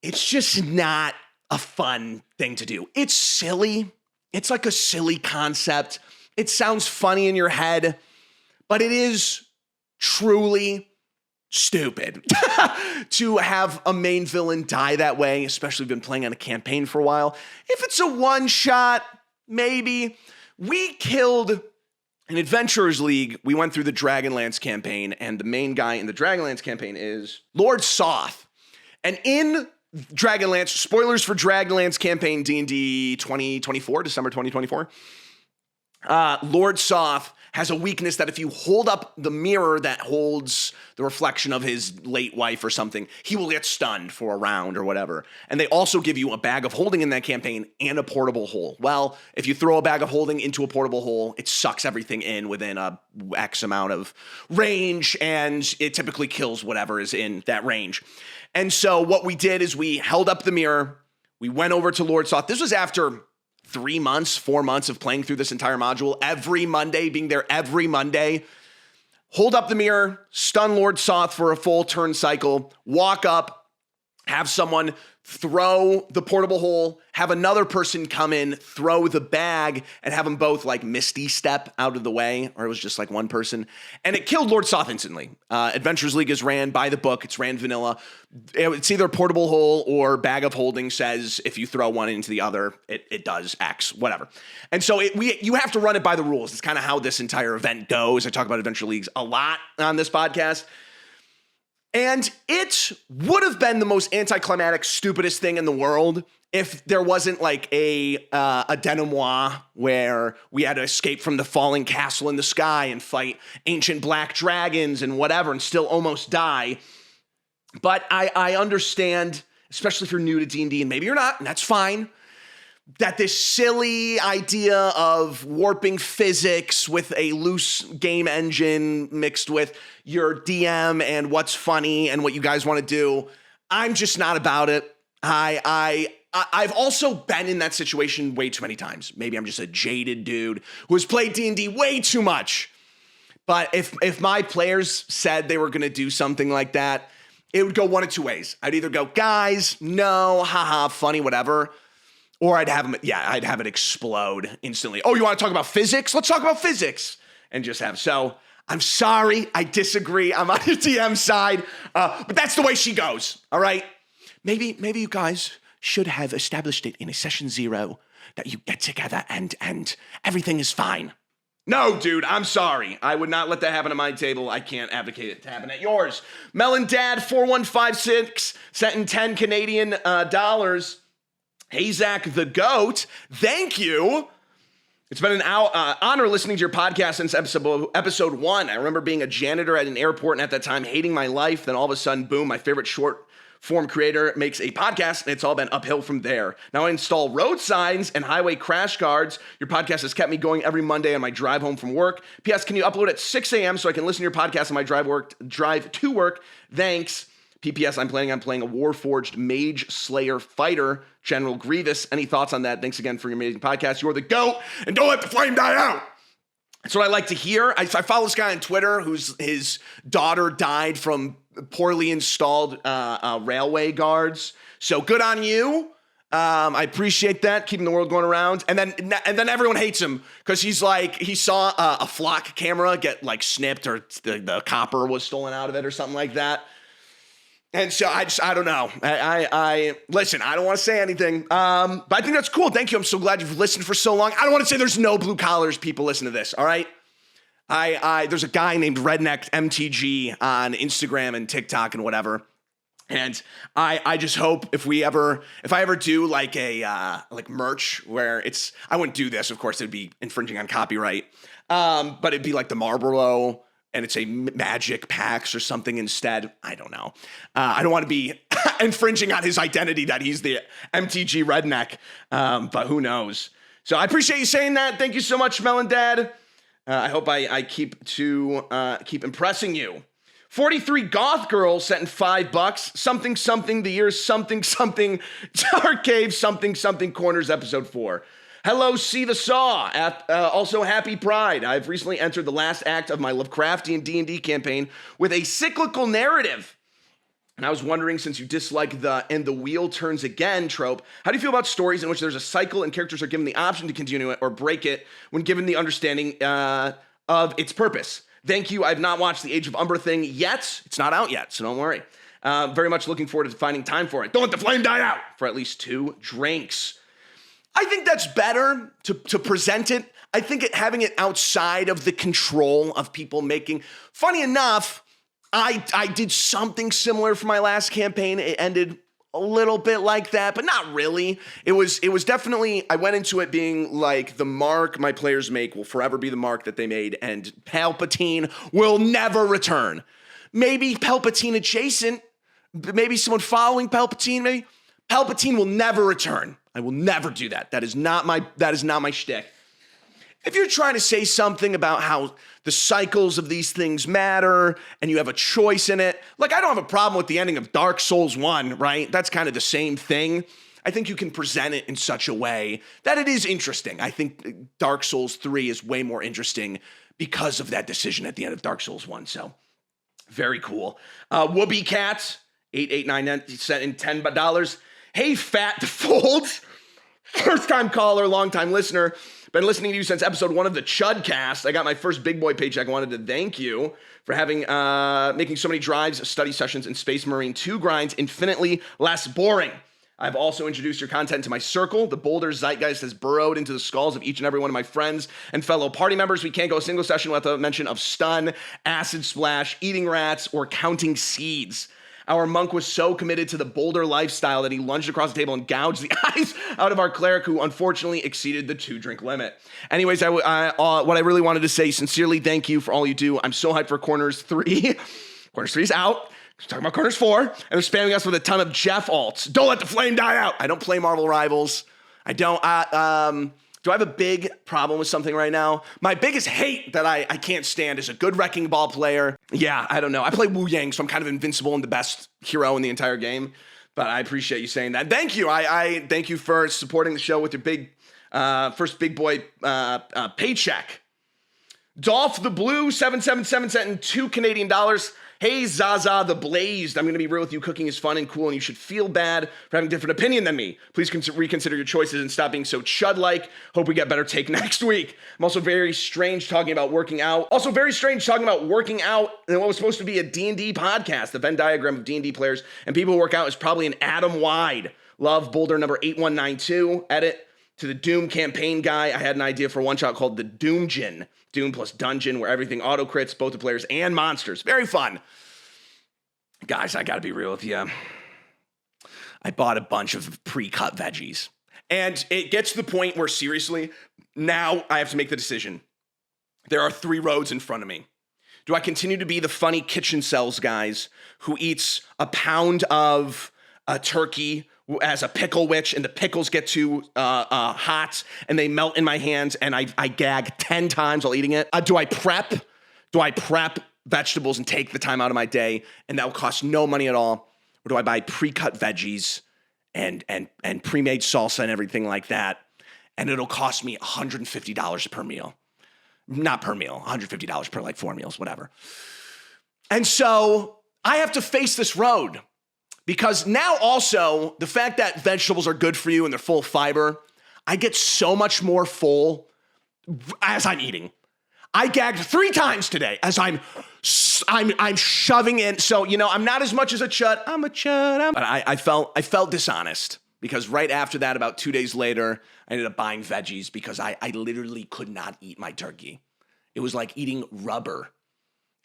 It's just not a fun thing to do. It's silly. It's like a silly concept. It sounds funny in your head, but it is truly stupid to have a main villain die that way, especially if you've been playing on a campaign for a while. If it's a one-shot, maybe. We killed in Adventurers League, we went through the Dragonlance campaign, and the main guy in the Dragonlance campaign is Lord Soth. And in Dragonlance, spoilers for Dragonlance campaign D&D 2024, December 2024, Lord Soth has a weakness that if you hold up the mirror that holds the reflection of his late wife or something, he will get stunned for a round or whatever. And they also give you a bag of holding in that campaign and a portable hole. Well, if you throw a bag of holding into a portable hole, it sucks everything in within a X amount of range, and it typically kills whatever is in that range. And so what we did is we held up the mirror, we went over to Lord Soth. This was after 3 months, 4 months of playing through this entire module, every Monday, being there every Monday. Hold up the mirror, stun Lord Soth for a full turn cycle, walk up, have someone throw the portable hole, have another person come in, throw the bag, and have them both like Misty Step out of the way, or it was just like one person. And it killed Lord Soth instantly. Adventures League is ran by the book. It's ran vanilla. It's either portable hole or bag of holding says if you throw one into the other, it does X, whatever. And so you have to run it by the rules. It's kind of how this entire event goes. I talk about Adventure Leagues a lot on this podcast. And it would have been the most anticlimactic, stupidest thing in the world if there wasn't like a denouement where we had to escape from the falling castle in the sky and fight ancient black dragons and whatever and still almost die. But I understand, especially if you're new to D&D, and maybe you're not, and that's fine, that this silly idea of warping physics with a loose game engine mixed with your DM and what's funny and what you guys want to do, I'm just not about it. I've also been in that situation way too many times. Maybe I'm just a jaded dude who has played D&D way too much. But if my players said they were going to do something like that, it would go one of two ways. I'd either go, guys, no, haha, funny, whatever. Or I'd have it explode instantly. Oh, you want to talk about physics? Let's talk about physics. And just have, so I'm sorry, I disagree. I'm on your DM side, but that's the way she goes, all right? Maybe you guys should have established it in a session 0 that you get together and everything is fine. No, dude, I'm sorry. I would not let that happen at my table. I can't advocate it to happen at yours. Melon Dad 4156 sent in 10 Canadian dollars. Hey, Zach the GOAT, thank you. It's been an honor listening to your podcast since episode 1. I remember being a janitor at an airport and at that time hating my life. Then all of a sudden, boom, my favorite short form creator makes a podcast, and it's all been uphill from there. Now I install road signs and highway crash guards. Your podcast has kept me going every Monday on my drive home from work. P.S. Can you upload at 6 a.m. so I can listen to your podcast on my drive to work? Thanks. P.P.S. I'm planning on playing a Warforged Mage Slayer fighter, General Grievous. Any thoughts on that? Thanks again for your amazing podcast. You're the GOAT, and don't let the flame die out. That's what I like to hear. I follow this guy on Twitter his daughter died from poorly installed railway guards. So good on you. I appreciate that, keeping the world going around. And then everyone hates him because he's like, he saw a flock camera get like snipped, or the copper was stolen out of it or something like that. And so I don't know. I listen, I don't want to say anything, but I think that's cool. Thank you. I'm so glad you've listened for so long. I don't want to say there's no blue collars people listen to this. All right. There's a guy named Redneck MTG on Instagram and TikTok and whatever. And I just hope if I ever do like a like merch where I wouldn't do this, of course, it'd be infringing on copyright. But it'd be like the Marlboro, and it's a magic packs or something instead. I don't know. I don't want to be infringing on his identity that he's the MTG redneck, but who knows? So I appreciate you saying that. Thank you so much, Melon Dad. I hope I keep impressing you. 43 Goth Girl sent in $5. Something, the year something, Dark Cave, something, Corners, episode 4. Hello, See the Saw. Also, happy Pride. I've recently entered the last act of my Lovecraftian D&D campaign with a cyclical narrative. And I was wondering, since you dislike the "and the wheel turns again" trope, how do you feel about stories in which there's a cycle and characters are given the option to continue it or break it when given the understanding of its purpose? Thank you. I've not watched the Age of Umber thing yet. It's not out yet, so don't worry. Very much looking forward to finding time for it. Don't let the flame die out for at least 2 drinks. I think that's better to present it. I think having it outside of the control of people making. Funny enough, I did something similar for my last campaign. It ended a little bit like that, but not really. It was definitely, I went into it being like, the mark my players make will forever be the mark that they made, and Palpatine will never return. Maybe Palpatine adjacent, maybe someone following Palpatine, maybe. Palpatine will never return. I will never do that. That is not my shtick. If you're trying to say something about how the cycles of these things matter and you have a choice in it, like, I don't have a problem with the ending of Dark Souls 1, right? That's kind of the same thing. I think you can present it in such a way that it is interesting. I think Dark Souls 3 is way more interesting because of that decision at the end of Dark Souls 1. So, very cool. Whoopi Cat, 8899 sent in $10. Hey, Fat Folds. First-time caller, long-time listener. Been listening to you since episode 1 of the Chudcast. I got my first big boy paycheck. I wanted to thank you for making so many drives, study sessions, and Space Marine 2 grinds infinitely less boring. I've also introduced your content to my circle. The Boulder Zeitgeist has burrowed into the skulls of each and every one of my friends and fellow party members. We can't go a single session without a mention of stun, acid splash, eating rats, or counting seeds. Our monk was so committed to the Boulder lifestyle that he lunged across the table and gouged the eyes out of our cleric, who unfortunately exceeded the 2-drink limit. Anyways, what I really wanted to say, sincerely thank you for all you do. I'm so hyped for Corners 3. Corners 3 is out. We're talking about Corners 4, and they're spamming us with a ton of Jeff alts. Don't let the flame die out. I don't play Marvel Rivals. I don't. Do I have a big problem with something right now? My biggest hate that I can't stand is a good Wrecking Ball player. Yeah, I don't know. I play Wu Yang, so I'm kind of invincible and the best hero in the entire game. But I appreciate you saying that. Thank you. I thank you for supporting the show with your big, first big boy paycheck. Dolph the Blue, 777 sent in $2 Canadian. Hey, Zaza the Blazed. I'm going to be real with you. Cooking is fun and cool, and you should feel bad for having a different opinion than me. Please reconsider your choices and stop being so chud-like. Hope we get better take next week. I'm also very strange talking about working out. in what was supposed to be a D&D podcast. The Venn diagram of D&D players and people who work out is probably an atom wide. Love, Boulder number 8192. Edit to the Doom campaign guy. I had an idea for one shot called the Doomgin. Doom plus Dungeon, where everything auto-crits, both the players and monsters. Very fun. Guys, I gotta be real with you. I bought a bunch of pre-cut veggies. And it gets to the point where, seriously, now I have to make the decision. There are 3 roads in front of me. Do I continue to be the funny kitchen cells guys who eats a pound of turkey as a pickle witch, and the pickles get too hot and they melt in my hands and I gag 10 times while eating it? Do I prep vegetables and take the time out of my day, and that will cost no money at all? Or do I buy pre-cut veggies and pre-made salsa and everything like that, and it'll cost me $150 per meal? Not per meal, $150 per like 4 meals, whatever. And so I have to face this road. Because now also, the fact that vegetables are good for you and they're full of fiber, I get so much more full as I'm eating. I gagged 3 times today as I'm shoving in. So, I'm not as much as a chud. I'm a chud. But I felt dishonest, because right after that, about 2 days later, I ended up buying veggies because I literally could not eat my turkey. It was like eating rubber.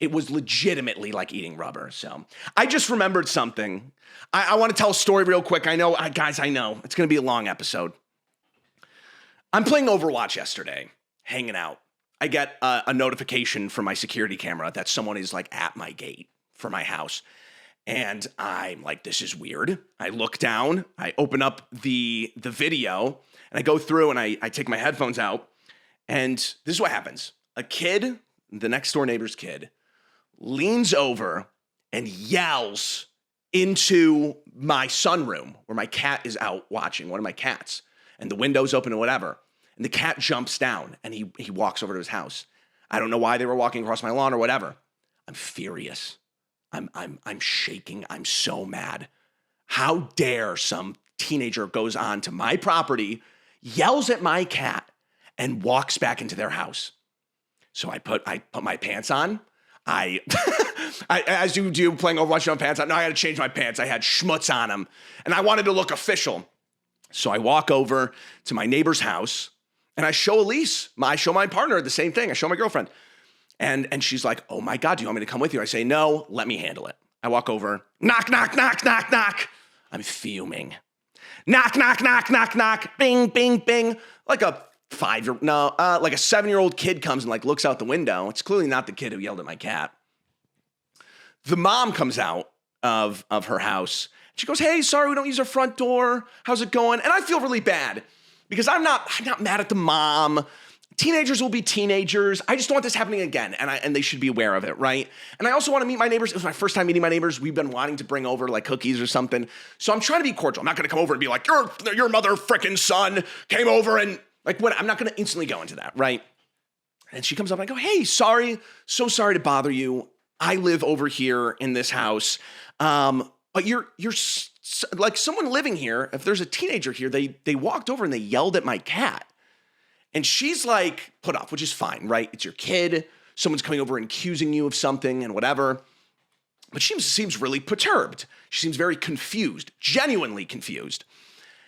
It was legitimately like eating rubber. So I just remembered something. I want to tell a story real quick. I know, guys, I know it's going to be a long episode. I'm playing Overwatch yesterday, hanging out. I get a notification from my security camera that someone is like at my gate for my house. And I'm like, this is weird. I look down, I open up the video, and I go through and I take my headphones out. And this is what happens. A kid, the next door neighbor's kid, leans over and yells into my sunroom where my cat is out watching, one of my cats, and the window's open or whatever. And the cat jumps down and he walks over to his house. I don't know why they were walking across my lawn or whatever. I'm furious. I'm shaking. I'm so mad. How dare some teenager goes on to my property, yells at my cat, and walks back into their house. So I put my pants on. I as you do playing Overwatch, you have pants on. No, I had to change my pants. I had schmutz on them, and I wanted to look official. So I walk over to my neighbor's house, and I show Elise. I show my partner the same thing. I show my girlfriend, and she's like, "Oh my God, do you want me to come with you?" I say, "No, let me handle it." I walk over. Knock, knock, knock, knock, knock. I'm fuming. Knock, knock, knock, knock, knock. Bing, bing, bing. Like a 7-year-old kid comes and like looks out the window. It's clearly not the kid who yelled at my cat. The mom comes out of her house. She goes, "Hey, sorry, we don't use our front door. How's it going?" And I feel really bad because I'm not mad at the mom. Teenagers will be teenagers. I just don't want this happening again, and they should be aware of it, right? And I also want to meet my neighbors. It was my first time meeting my neighbors. We've been wanting to bring over like cookies or something. So I'm trying to be cordial. I'm not going to come over and be like, your mother frickin' son came over and like what? I'm not going to instantly go into that, right? And she comes up and I go, "Hey, sorry, so sorry to bother you. I live over here in this house. But you're like someone living here. If there's a teenager here, they walked over and they yelled at my cat." And she's like put off, which is fine, right? It's your kid. Someone's coming over and accusing you of something and whatever. But she seems really perturbed. She seems very confused, genuinely confused.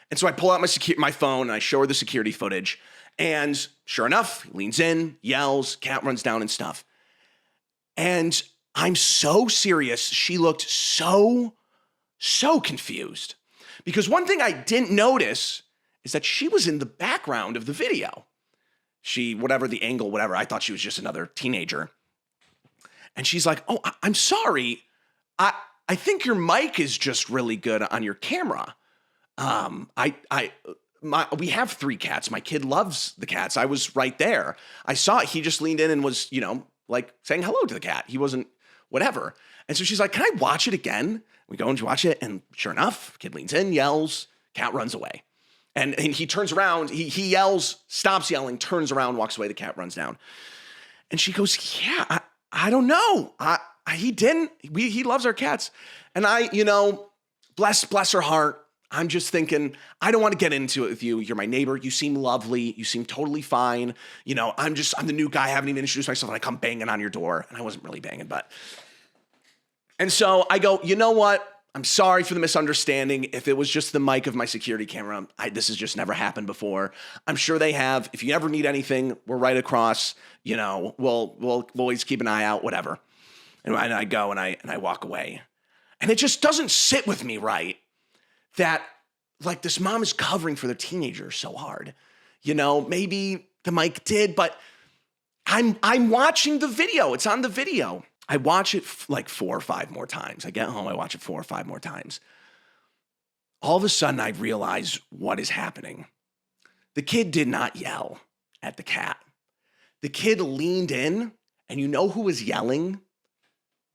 And so I pull out my phone and I show her the security footage. And sure enough, he leans in, yells, cat runs down and stuff. And I'm so serious. She looked so confused. Because one thing I didn't notice is that she was in the background of the video. Whatever the angle, whatever, I thought she was just another teenager. And she's like, "Oh, I'm sorry. I think your mic is just really good on your camera. We have 3 cats. My kid loves the cats. I was right there. I saw it. He just leaned in and was, like saying hello to the cat. He wasn't whatever." And so she's like, "Can I watch it again?" We go and watch it. And sure enough, kid leans in, yells, cat runs away. And he turns around, he yells, stops yelling, turns around, walks away, the cat runs down. And she goes, "Yeah, I don't know. He didn't. He loves our cats." And bless her heart. I'm just thinking, I don't want to get into it with you. You're my neighbor. You seem lovely. You seem totally fine. I'm the new guy. I haven't even introduced myself and I come banging on your door. And I wasn't really banging, but. And so I go, "You know what? I'm sorry for the misunderstanding. If it was just the mic of my security camera, this has just never happened before. I'm sure they have. If you ever need anything, we're right across. We'll always keep an eye out, whatever." And I go and I walk away. And it just doesn't sit with me right that like this mom is covering for their teenager so hard. Maybe the mic did, but I'm watching the video. It's on the video. I watch it like 4 or 5 more times. I get home, I watch it 4 or 5 more times. All of a sudden, I realize what is happening. The kid did not yell at the cat. The kid leaned in, and you know who was yelling?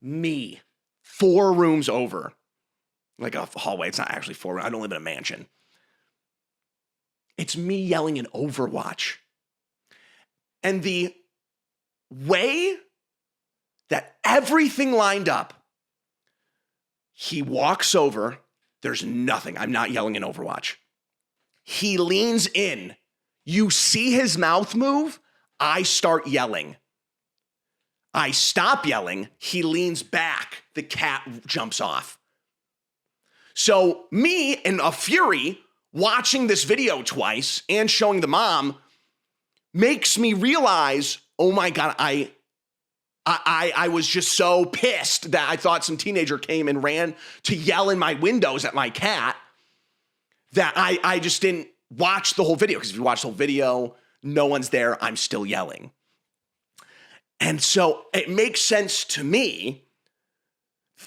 Me. 4 rooms over. Like a hallway. It's not actually 4 rooms. I don't live in a mansion. It's me yelling in Overwatch. And the way that everything lined up, he walks over. There's nothing. I'm not yelling in Overwatch. He leans in. You see his mouth move. I start yelling. I stop yelling. He leans back. The cat jumps off. So me in a fury watching this video twice and showing the mom makes me realize, oh my God, I was just so pissed that I thought some teenager came and ran to yell in my windows at my cat that I just didn't watch the whole video. Because if you watch the whole video, no one's there. I'm still yelling. And so it makes sense to me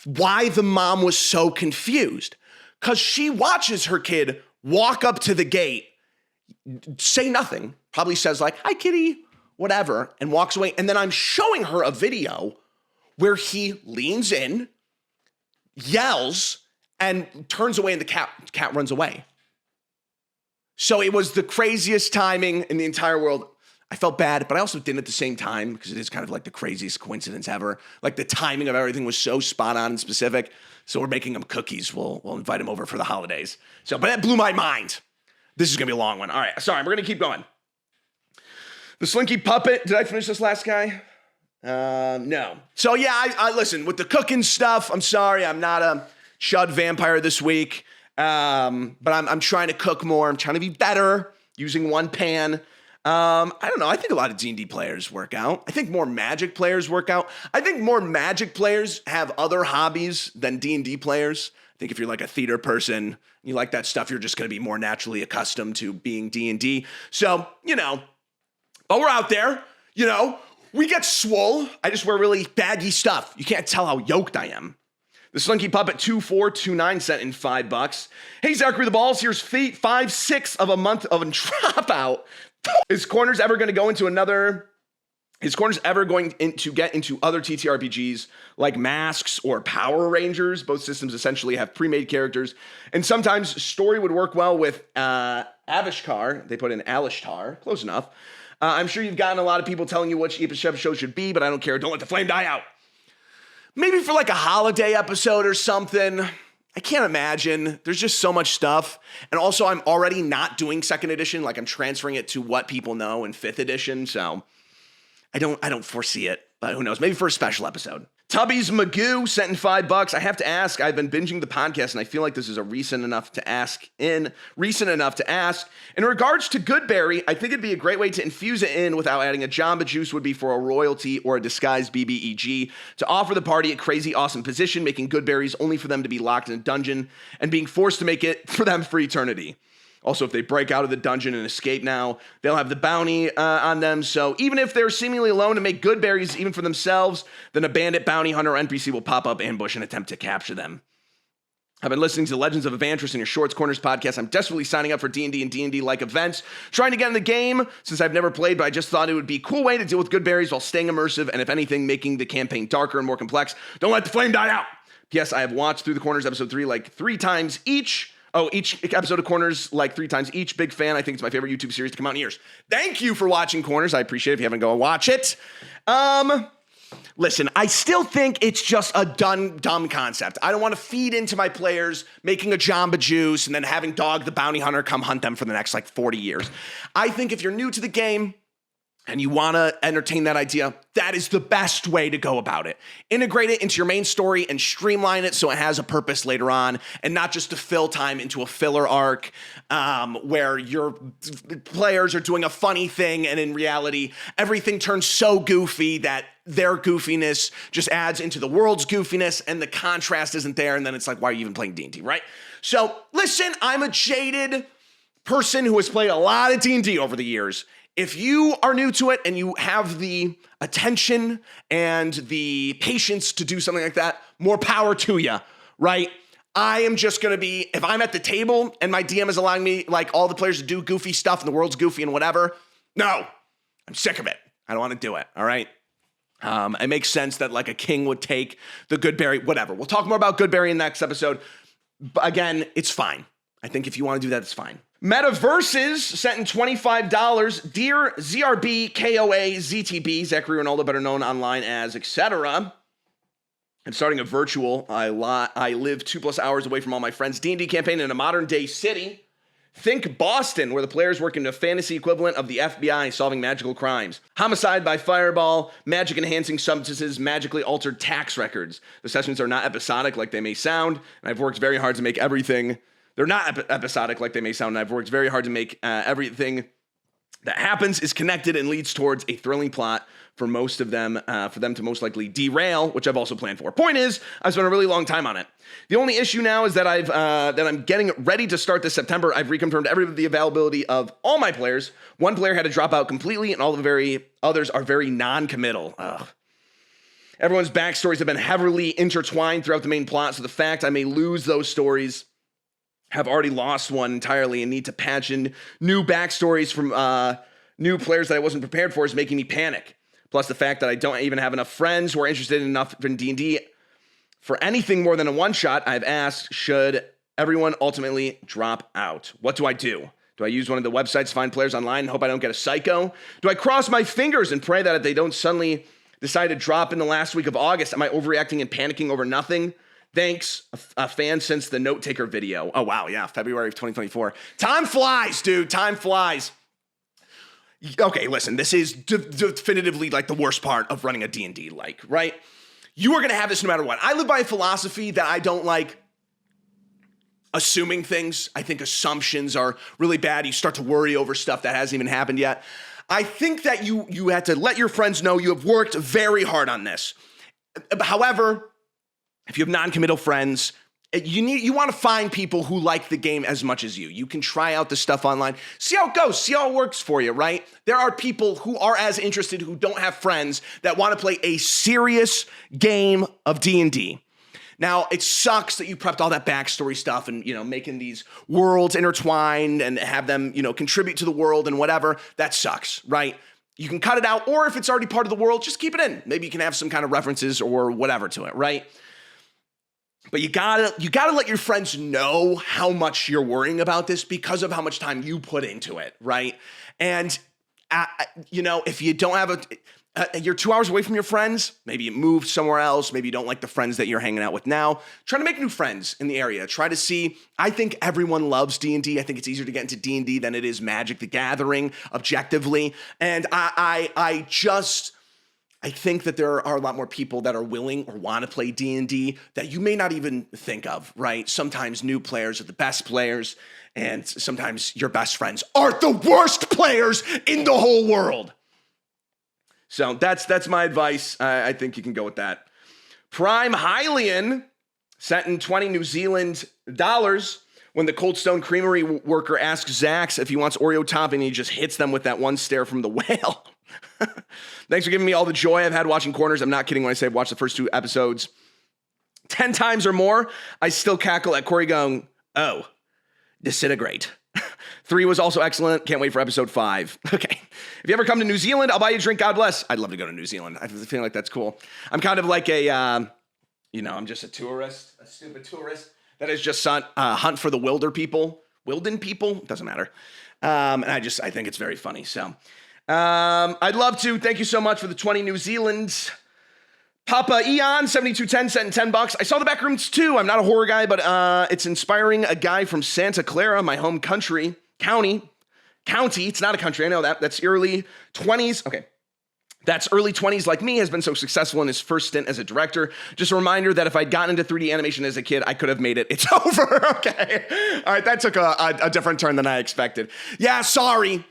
why the mom was so confused. Because she watches her kid walk up to the gate, say nothing, probably says like, "Hi, kitty," whatever, and walks away. And then I'm showing her a video where he leans in, yells, and turns away and the cat runs away. So it was the craziest timing in the entire world. I felt bad, but I also didn't at the same time because it is kind of like the craziest coincidence ever. Like the timing of everything was so spot on and specific. So we're making them cookies. We'll invite them over for the holidays. So, but that blew my mind. This is going to be a long one. All right. Sorry, we're going to keep going. The Slinky Puppet. Did I finish this last guy? No. So yeah, I listen, with the cooking stuff, I'm sorry, I'm not a chud vampire this week. But I'm trying to cook more. I'm trying to be better using one pan. I don't know. I think a lot of D&D players work out. I think more Magic players work out. I think more Magic players have other hobbies than D&D players. I think if you're like a theater person, you like that stuff, you're just going to be more naturally accustomed to being D&D. So, but we're out there, we get swole. I just wear really baggy stuff. You can't tell how yoked I am. The Slinky Puppet 2429 sent in $5. Hey, Zachary the Balls, here's 5/6 of a month of a dropout. Is Corners ever going to go into another? Is Corners ever going to get into other TTRPGs like Masks or Power Rangers? Both systems essentially have pre-made characters, and sometimes story would work well with Avishkar. They put in Alishtar, close enough. I'm sure you've gotten a lot of people telling you which episode should be, but I don't care. Don't let the flame die out. Maybe for like a holiday episode or something. I can't imagine. There's just so much stuff. And also, I'm already not doing second edition. Like, I'm transferring it to what people know in fifth edition. So I don't foresee it. But who knows? Maybe for a special episode. Tubby's Magoo sent in $5. I have to ask. I've been binging the podcast, and I feel like this is a recent enough to ask. In regards to Goodberry, I think it'd be a great way to infuse it in without adding a Jamba Juice would be for a royalty or a disguised BBEG to offer the party a crazy awesome position, making Goodberries only for them to be locked in a dungeon and being forced to make it for them for eternity. Also, if they break out of the dungeon and escape now, they'll have the bounty on them. So even if they're seemingly alone to make good berries even for themselves, then a bandit, bounty hunter, or NPC will pop up, ambush, and attempt to capture them. I've been listening to Legends of Evantris and your Shorts Corners podcast. I'm desperately signing up for D&D and D&D-like events, trying to get in the game since I've never played, but I just thought it would be a cool way to deal with good berries while staying immersive and, if anything, making the campaign darker and more complex. Don't let the flame die out. P.S. I have watched Through the Corners episode 3 like 3 times each. Each episode of Corners like 3 times each. Big fan. I think it's my favorite YouTube series to come out in years. Thank you for watching Corners. I appreciate it. If you haven't, go and watch it. Listen, I still think it's just a dumb concept. I don't want to feed into my players making a Jamba Juice and then having Dog the Bounty Hunter come hunt them for the next 40 years. I think if you're new to the game and you want to entertain that idea, that is the best way to go about it. Integrate it into your main story and streamline it so it has a purpose later on and not just to fill time into a filler arc where your players are doing a funny thing and in reality, everything turns so goofy that their goofiness just adds into the world's goofiness and the contrast isn't there. And then it's like, why are you even playing D&D, right? So listen, I'm a jaded person who has played a lot of D&D over the years. If you are new to it and you have the attention and the patience to do something like that, more power to you, right? I am just going to be, if I'm at the table and my DM is allowing me, all the players to do goofy stuff and the world's goofy and whatever, no, I'm sick of it. I don't want to do it, all right? It makes sense that a king would take the Goodberry, whatever. We'll talk more about Goodberry in the next episode. But again, it's fine. I think if you want to do that, it's fine. Metaverses sent in $25. Dear ZRB, KOA, ZTB, Zachary Ronaldo, better known online as etc. I'm starting a virtual. I live 2+ hours away from all my friends. D&D campaign in a modern day city. Think Boston, where the players work in a fantasy equivalent of the FBI solving magical crimes. Homicide by fireball, magic-enhancing substances, magically altered tax records. The sessions are not episodic like they may sound, and I've worked very hard to make everything... They're not episodic like they may sound, and I've worked very hard to make everything that happens is connected and leads towards a thrilling plot for most of them, for them to most likely derail, which I've also planned for. Point is, I've spent a really long time on it. The only issue now is that I'm getting ready to start this September. I've reconfirmed the availability of all my players. One player had to drop out completely, and all the others are very non-committal. Ugh. Everyone's backstories have been heavily intertwined throughout the main plot, so the fact I may lose those stories, have already lost one entirely, and need to patch in new backstories from new players that I wasn't prepared for is making me panic. Plus the fact that I don't even have enough friends who are interested enough in D&D for anything more than a one-shot. I've asked, should everyone ultimately drop out? What do I do? Do I use one of the websites to find players online and hope I don't get a psycho? Do I cross my fingers and pray that they don't suddenly decide to drop in the last week of August? Am I overreacting and panicking over nothing? Thanks, a fan since the note taker video. Oh, wow. Yeah. February of 2024. Time flies, dude. Time flies. Okay, listen, this is definitively like the worst part of running a D&D, like, right? You are going to have this no matter what. I live by a philosophy that I don't like assuming things. I think assumptions are really bad. You start to worry over stuff that hasn't even happened yet. I think that you have to let your friends know you have worked very hard on this. However, if you have non-committal friends, you want to find people who like the game as much as you. You can try out the stuff online, see how it goes, see how it works for you, right? There are people who are as interested who don't have friends that want to play a serious game of D&D. Now, it sucks that you prepped all that backstory stuff and, making these worlds intertwined and have them, contribute to the world and whatever. That sucks, right? You can cut it out, or if it's already part of the world, just keep it in. Maybe you can have some kind of references or whatever to it, right? But you gotta let your friends know how much you're worrying about this because of how much time you put into it, right? And, if you don't have you're 2 hours away from your friends, maybe you moved somewhere else, maybe you don't like the friends that you're hanging out with now, try to make new friends in the area. Try to see, I think everyone loves D&D. I think it's easier to get into D&D than it is Magic the Gathering, objectively. And I think that there are a lot more people that are willing or want to play D&D that you may not even think of, right? Sometimes new players are the best players, and sometimes your best friends are the worst players in the whole world. So that's my advice. I think you can go with that. Prime Hylian sent in 20 New Zealand dollars when the Cold Stone Creamery worker asks Zax if he wants Oreo topping, and he just hits them with that one stare from the whale. Thanks for giving me all the joy I've had watching Corners. I'm not kidding when I say I've watched the first 2 episodes 10 times or more. I still cackle at Corey going, oh, disintegrate. 3 was also excellent. Can't wait for episode 5. Okay. If you ever come to New Zealand, I'll buy you a drink. God bless. I'd love to go to New Zealand. I feel like that's cool. I'm kind of like I'm just a tourist, a stupid tourist that has just hunt for the wilder people. Wilden people? Doesn't matter. And I think it's very funny. So I'd love to. Thank you so much for the 20 New Zealand. Papa Eon 7210 sent in $10. I saw the Backrooms too. I'm not a horror guy, but it's inspiring a guy from Santa Clara, my home county. It's not a country. I know that. That's early 20s. Okay. That's early 20s like me, has been so successful in his first stint as a director. Just a reminder that if I'd gotten into 3D animation as a kid, I could have made it. It's over. Okay. All right. That took a different turn than I expected. Yeah. Sorry.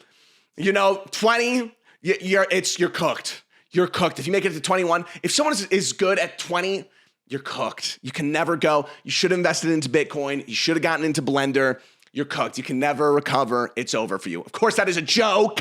20, you're cooked. You're cooked. If you make it to 21, if someone is good at 20, you're cooked. You can never go. You should have invested into Bitcoin. You should have gotten into Blender. You're cooked. You can never recover. It's over for you. Of course, that is a joke.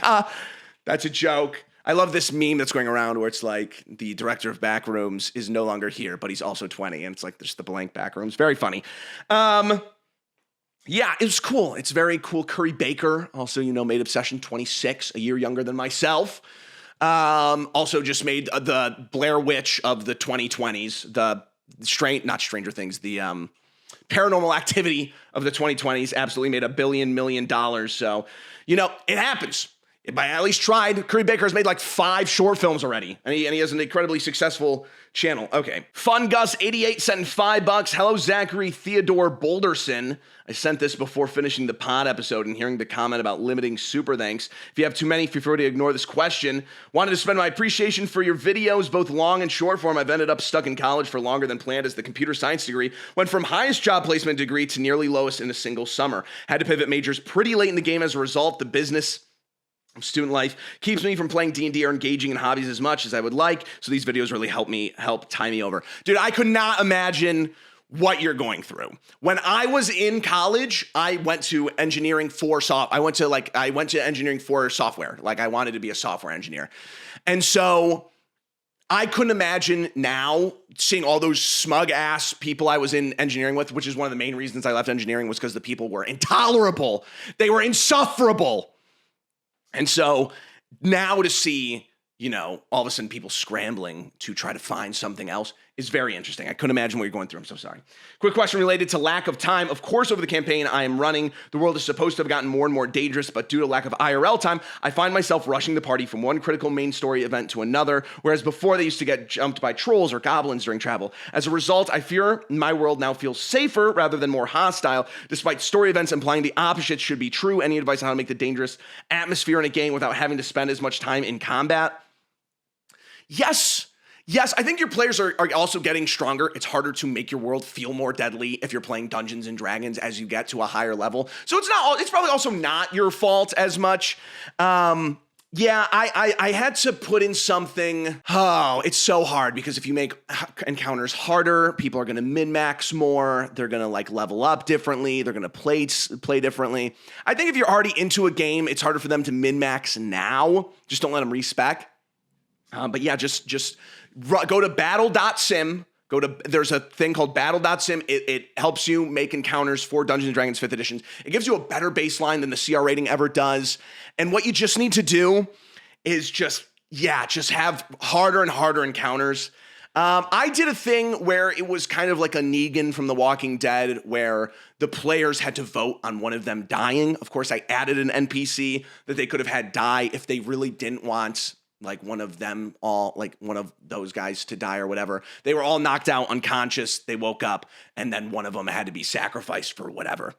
That's a joke. I love this meme that's going around where it's like the director of Backrooms is no longer here, but he's also 20. And it's like there's the blank Backrooms. Very funny. Yeah, it was cool. It's very cool. Curry Baker, also, made Obsession 26, a year younger than myself. Also just made the Blair Witch of the 2020s, not Stranger Things, the Paranormal Activity of the 2020s, absolutely made $1 million. So, it happens. I at least tried. Curry Baker has made like 5 short films already, and he has an incredibly successful channel. Okay. Fun Gus 88 sent in $5. Hello, Zachary Theodore Boulderson. I sent this before finishing the pod episode and hearing the comment about limiting super thanks. If you have too many, feel free to ignore this question. Wanted to spend my appreciation for your videos, both long and short form. I've ended up stuck in college for longer than planned as the computer science degree went from highest job placement degree to nearly lowest in a single summer. Had to pivot majors pretty late in the game as a result. The business student life keeps me from playing D&D or engaging in hobbies as much as I would like. So these videos really help tie me over. Dude, I could not imagine what you're going through. When I was in college, I went to engineering for I went to engineering for software. Like I wanted to be a software engineer. And so I couldn't imagine now seeing all those smug ass people I was in engineering with, which is one of the main reasons I left engineering, was because the people were intolerable. They were insufferable. And so now to see, all of a sudden people scrambling to try to find something else, is very interesting. I couldn't imagine what you're going through. I'm so sorry. Quick question related to lack of time. Of course, over the campaign I am running, the world is supposed to have gotten more and more dangerous, but due to lack of IRL time, I find myself rushing the party from one critical main story event to another, whereas before they used to get jumped by trolls or goblins during travel. As a result, I fear my world now feels safer rather than more hostile, despite story events implying the opposite should be true. Any advice on how to make the dangerous atmosphere in a game without having to spend as much time in combat? Yes, I think your players are also getting stronger. It's harder to make your world feel more deadly if you're playing Dungeons and Dragons as you get to a higher level. So it's probably also not your fault as much. I had to put in something. Oh, it's so hard because if you make encounters harder, people are going to min-max more. They're going to level up differently. They're going to play differently. I think if you're already into a game, it's harder for them to min-max now. Just don't let them respec. Just go to battle.sim. There's a thing called battle.sim. It helps you make encounters for Dungeons & Dragons 5th edition. It gives you a better baseline than the CR rating ever does. And what you just need to do is just have harder and harder encounters. I did a thing where it was kind of like a Negan from The Walking Dead, where the players had to vote on one of them dying. Of course, I added an NPC that they could have had die if they really didn't want one of those guys to die or whatever. They were all knocked out unconscious. They woke up and then one of them had to be sacrificed for whatever.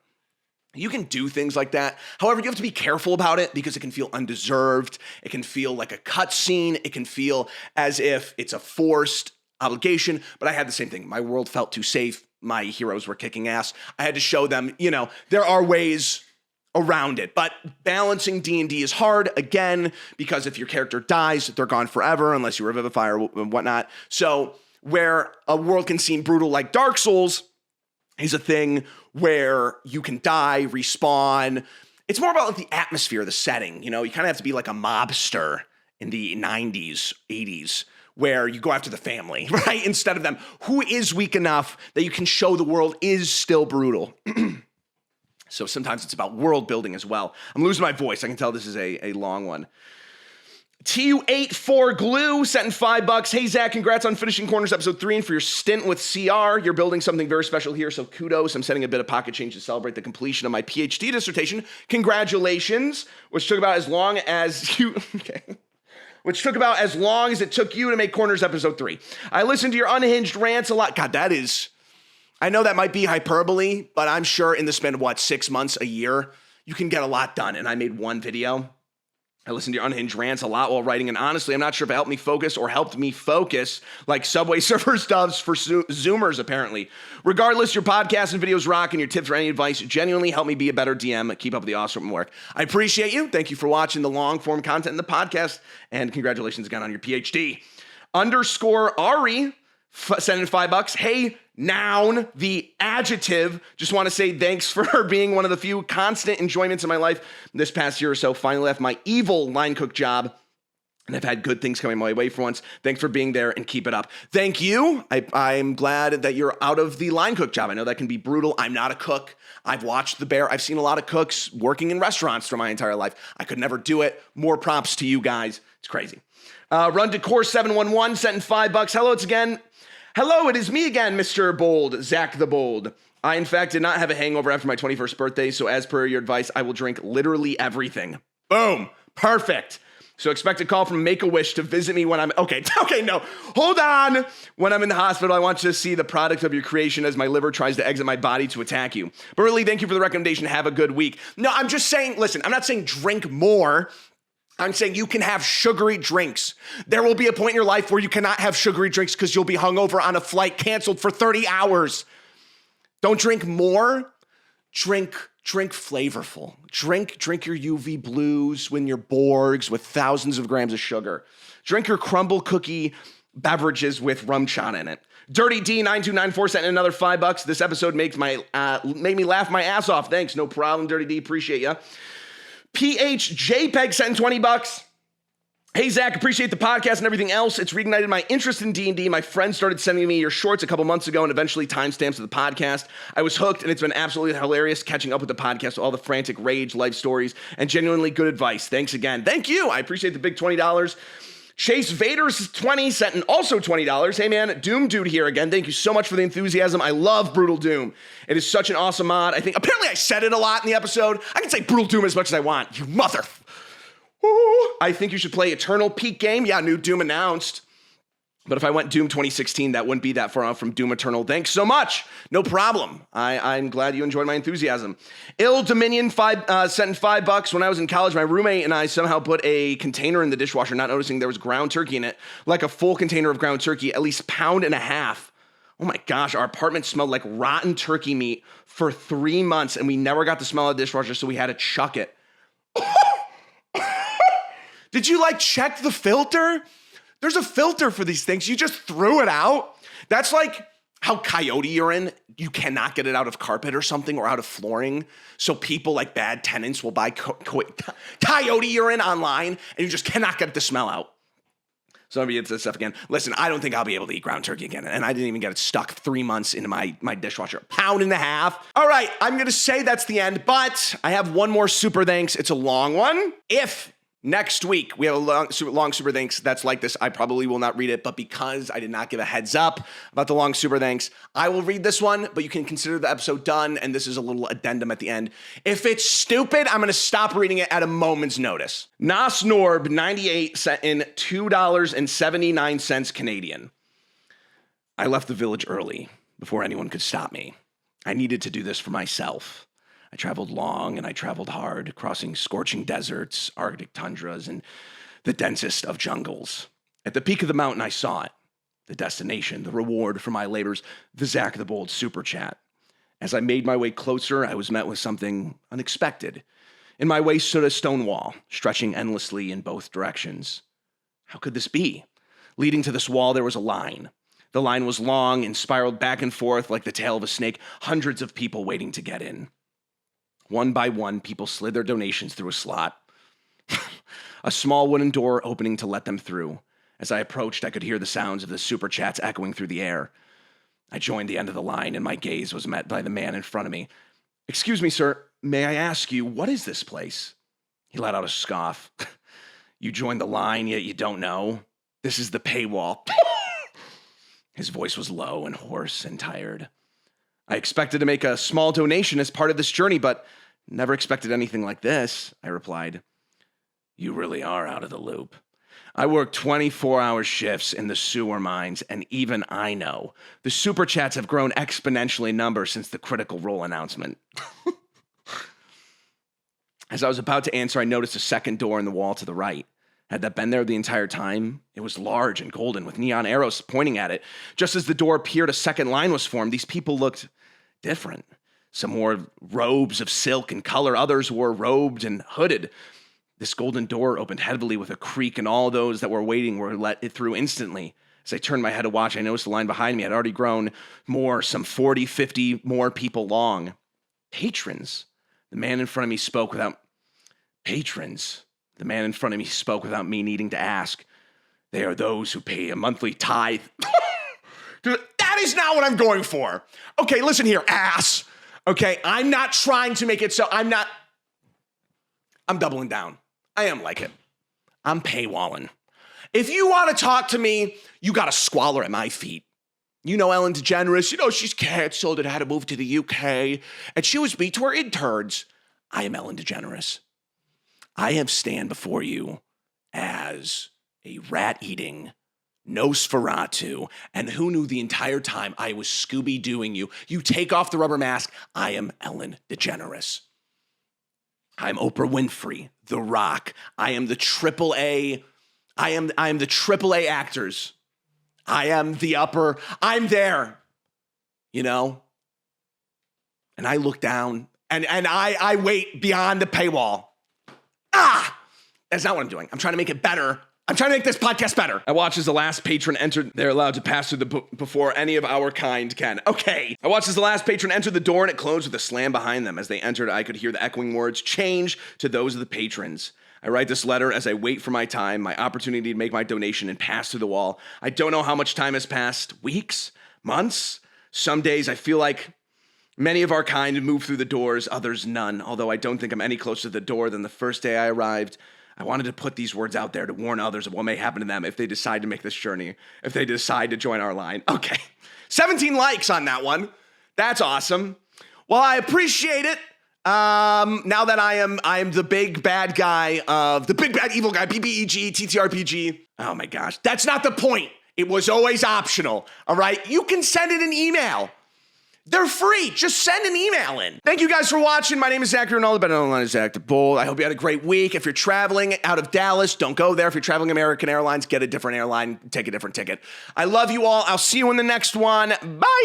You can do things like that. However, you have to be careful about it because it can feel undeserved. It can feel like a cutscene. It can feel as if it's a forced obligation. But I had the same thing. My world felt too safe. My heroes were kicking ass. I had to show them, there are ways around it. But balancing D&D is hard, again, because if your character dies, they're gone forever unless you revivify or whatnot. So where a world can seem brutal like Dark Souls is a thing where you can die, respawn. It's more about the atmosphere, the setting. You kind of have to be like a mobster in the 90s, 80s, where you go after the family, right? Instead of them, who is weak enough that you can show the world is still brutal. So sometimes it's about world building as well. I'm losing my voice. I can tell this is a long one. TU84Glue sent in $5. Hey, Zach, congrats on finishing Corners episode 3 and for your stint with CR. You're building something very special here, so kudos. I'm sending a bit of pocket change to celebrate the completion of my PhD dissertation. Congratulations, which took about as long as you... Okay. Which took about as long as it took you to make Corners episode 3. I listened to your unhinged rants a lot. God, that is... I know that might be hyperbole, but I'm sure in the span of 6 months, a year, you can get a lot done. And I made one video. I listened to your unhinged rants a lot while writing, and honestly, I'm not sure if it helped me focus like Subway Surfers does for Zoomers, apparently. Regardless, your podcast and videos rock, and your tips or any advice genuinely help me be a better DM. Keep up with the awesome work. I appreciate you. Thank you for watching the long-form content in the podcast, and congratulations again on your PhD. _Ari sent in $5. Hey, noun, the adjective. Just want to say thanks for being one of the few constant enjoyments in my life this past year or so. Finally left my evil line cook job, and I've had good things coming my way for once. Thanks for being there and keep it up. Thank you. I'm glad that you're out of the line cook job. I know that can be brutal. I'm not a cook. I've watched The Bear. I've seen a lot of cooks working in restaurants for my entire life. I could never do it. More props to you guys. It's crazy. Run to Course 711 sent in $5. Hello, it is me again, Mr. Bold, Zach the Bold. I, in fact, did not have a hangover after my 21st birthday, so as per your advice, I will drink literally everything. Boom. Perfect. So expect a call from Make-A-Wish to visit me when I'm... Okay, no. Hold on. When I'm in the hospital, I want you to see the product of your creation as my liver tries to exit my body to attack you. But really, thank you for the recommendation. Have a good week. No, I'm just saying, listen, I'm not saying drink more. I'm saying you can have sugary drinks. There will be a point in your life where you cannot have sugary drinks because you'll be hungover on a flight canceled for 30 hours. Don't drink more. Drink flavorful. Drink your UV blues when your Borgs with thousands of grams of sugar. Drink your crumble cookie beverages with rum chana in it. Dirty D9294 sent in another $5. This episode made me laugh my ass off. Thanks, no problem, Dirty D. Appreciate ya. PHJPEG sent in $20. Hey, Zach, appreciate the podcast and everything else. It's reignited my interest in D&D. My friend started sending me your shorts a couple months ago and eventually timestamps of the podcast. I was hooked, and it's been absolutely hilarious catching up with the podcast with all the frantic rage, life stories, and genuinely good advice. Thanks again. Thank you. I appreciate the big $20. Chase Vader's 20 sent in also $20. Hey man, Doom Dude here again. Thank you so much for the enthusiasm. I love Brutal Doom. It is such an awesome mod. I think apparently I said it a lot in the episode. I can say Brutal Doom as much as I want. You mother. Ooh. I think you should play Eternal Peak game. Yeah, new Doom announced. But if I went Doom 2016, that wouldn't be that far off from Doom Eternal. Thanks so much. No problem. I'm glad you enjoyed my enthusiasm. Ill Dominion sent in $5. When I was in college, my roommate and I somehow put a container in the dishwasher, not noticing there was ground turkey in it, like a full container of ground turkey, at least 1.5 pounds. Oh my gosh, our apartment smelled like rotten turkey meat for 3 months, and we never got the smell of the dishwasher, so we had to chuck it. Did you check the filter? There's a filter for these things. You just threw it out. That's like how coyote urine, you cannot get it out of carpet or something or out of flooring. So people like bad tenants will buy coyote urine online and you just cannot get the smell out. So let me get to this stuff again. Listen, I don't think I'll be able to eat ground turkey again. And I didn't even get it stuck 3 months into my dishwasher. 1.5 pounds. All right, I'm going to say that's the end, but I have one more super thanks. It's a long one. If next week we have a long super thanks that's like this, I probably will not read it, but because I did not give a heads up about the long super thanks, I will read this one, but you can consider the episode done, and this is a little addendum at the end. If it's stupid, I'm going to stop reading it at a moment's notice. Nosnorb98 sent in $2.79 Canadian. I left the village early before anyone could stop me. I needed to do this for myself. I traveled long and I traveled hard, crossing scorching deserts, Arctic tundras, and the densest of jungles. At the peak of the mountain, I saw it. The destination, the reward for my labors, the Zach the Bold super chat. As I made my way closer, I was met with something unexpected. In my way stood a stone wall, stretching endlessly in both directions. How could this be? Leading to this wall, there was a line. The line was long and spiraled back and forth like the tail of a snake, hundreds of people waiting to get in. One by one, people slid their donations through a slot. A small wooden door opening to let them through. As I approached, I could hear the sounds of the super chats echoing through the air. I joined the end of the line, and my gaze was met by the man in front of me. "Excuse me, sir. May I ask you, what is this place?" He let out a scoff. "You joined the line, yet you don't know? This is the paywall." His voice was low and hoarse and tired. I expected to make a small donation as part of this journey, but never expected anything like this, I replied. "You really are out of the loop. I work 24-hour shifts in the sewer mines, and even I know the super chats have grown exponentially in number since the Critical Role announcement." As I was about to answer, I noticed a second door in the wall to the right. Had that been there the entire time? It was large and golden with neon arrows pointing at it. Just as the door appeared, a second line was formed. These people looked different. Some wore robes of silk and color. Others were robed and hooded. This golden door opened heavily with a creak, and all those that were waiting were let through instantly. As I turned my head to watch, I noticed the line behind me had already grown more, some 40, 50 more people long. Patrons. The man in front of me spoke without me needing to ask. They are those who pay a monthly tithe. Dude, that is not what I'm going for. Okay, listen here, ass. Okay, I'm not trying to make it so. I'm doubling down. I am like it. I'm paywalling. If you want to talk to me, you got to squalor at my feet. You know Ellen DeGeneres, she's canceled and had to move to the UK, and she was beat to her interns. I am Ellen DeGeneres. I have stand before you as a rat-eating Nosferatu, and who knew the entire time I was Scooby-Dooing you? You take off the rubber mask, I am Ellen DeGeneres. I'm Oprah Winfrey, The Rock. I am the triple A. I am the triple A actors. I am the upper. I'm there, And I look down and I wait beyond the paywall. That's not what I'm doing. I'm trying to make it better. I'm trying to make this podcast better. I watch as the last patron entered. They're allowed to pass through before any of our kind can. Okay. I watched as the last patron entered the door and it closed with a slam behind them. As they entered, I could hear the echoing words change to those of the patrons. I write this letter as I wait for my time, my opportunity to make my donation and pass through the wall. I don't know how much time has passed. Weeks? Months? Some days I feel like many of our kind move through the doors, others none. Although I don't think I'm any closer to the door than the first day I arrived. I wanted to put these words out there to warn others of what may happen to them if they decide to make this journey, if they decide to join our line. Okay. 17 likes on that one. That's awesome. Well, I appreciate it. Now that I am the big bad guy of the big bad evil guy, BBEG, TTRPG. Oh my gosh. That's not the point. It was always optional. All right. You can send it an email. They're free. Just send an email in. Thank you guys for watching. My name is Zachary, and all the better online is Zach the Bold. I hope you had a great week. If you're traveling out of Dallas, don't go there. If you're traveling American Airlines, get a different airline, take a different ticket. I love you all. I'll see you in the next one. Bye.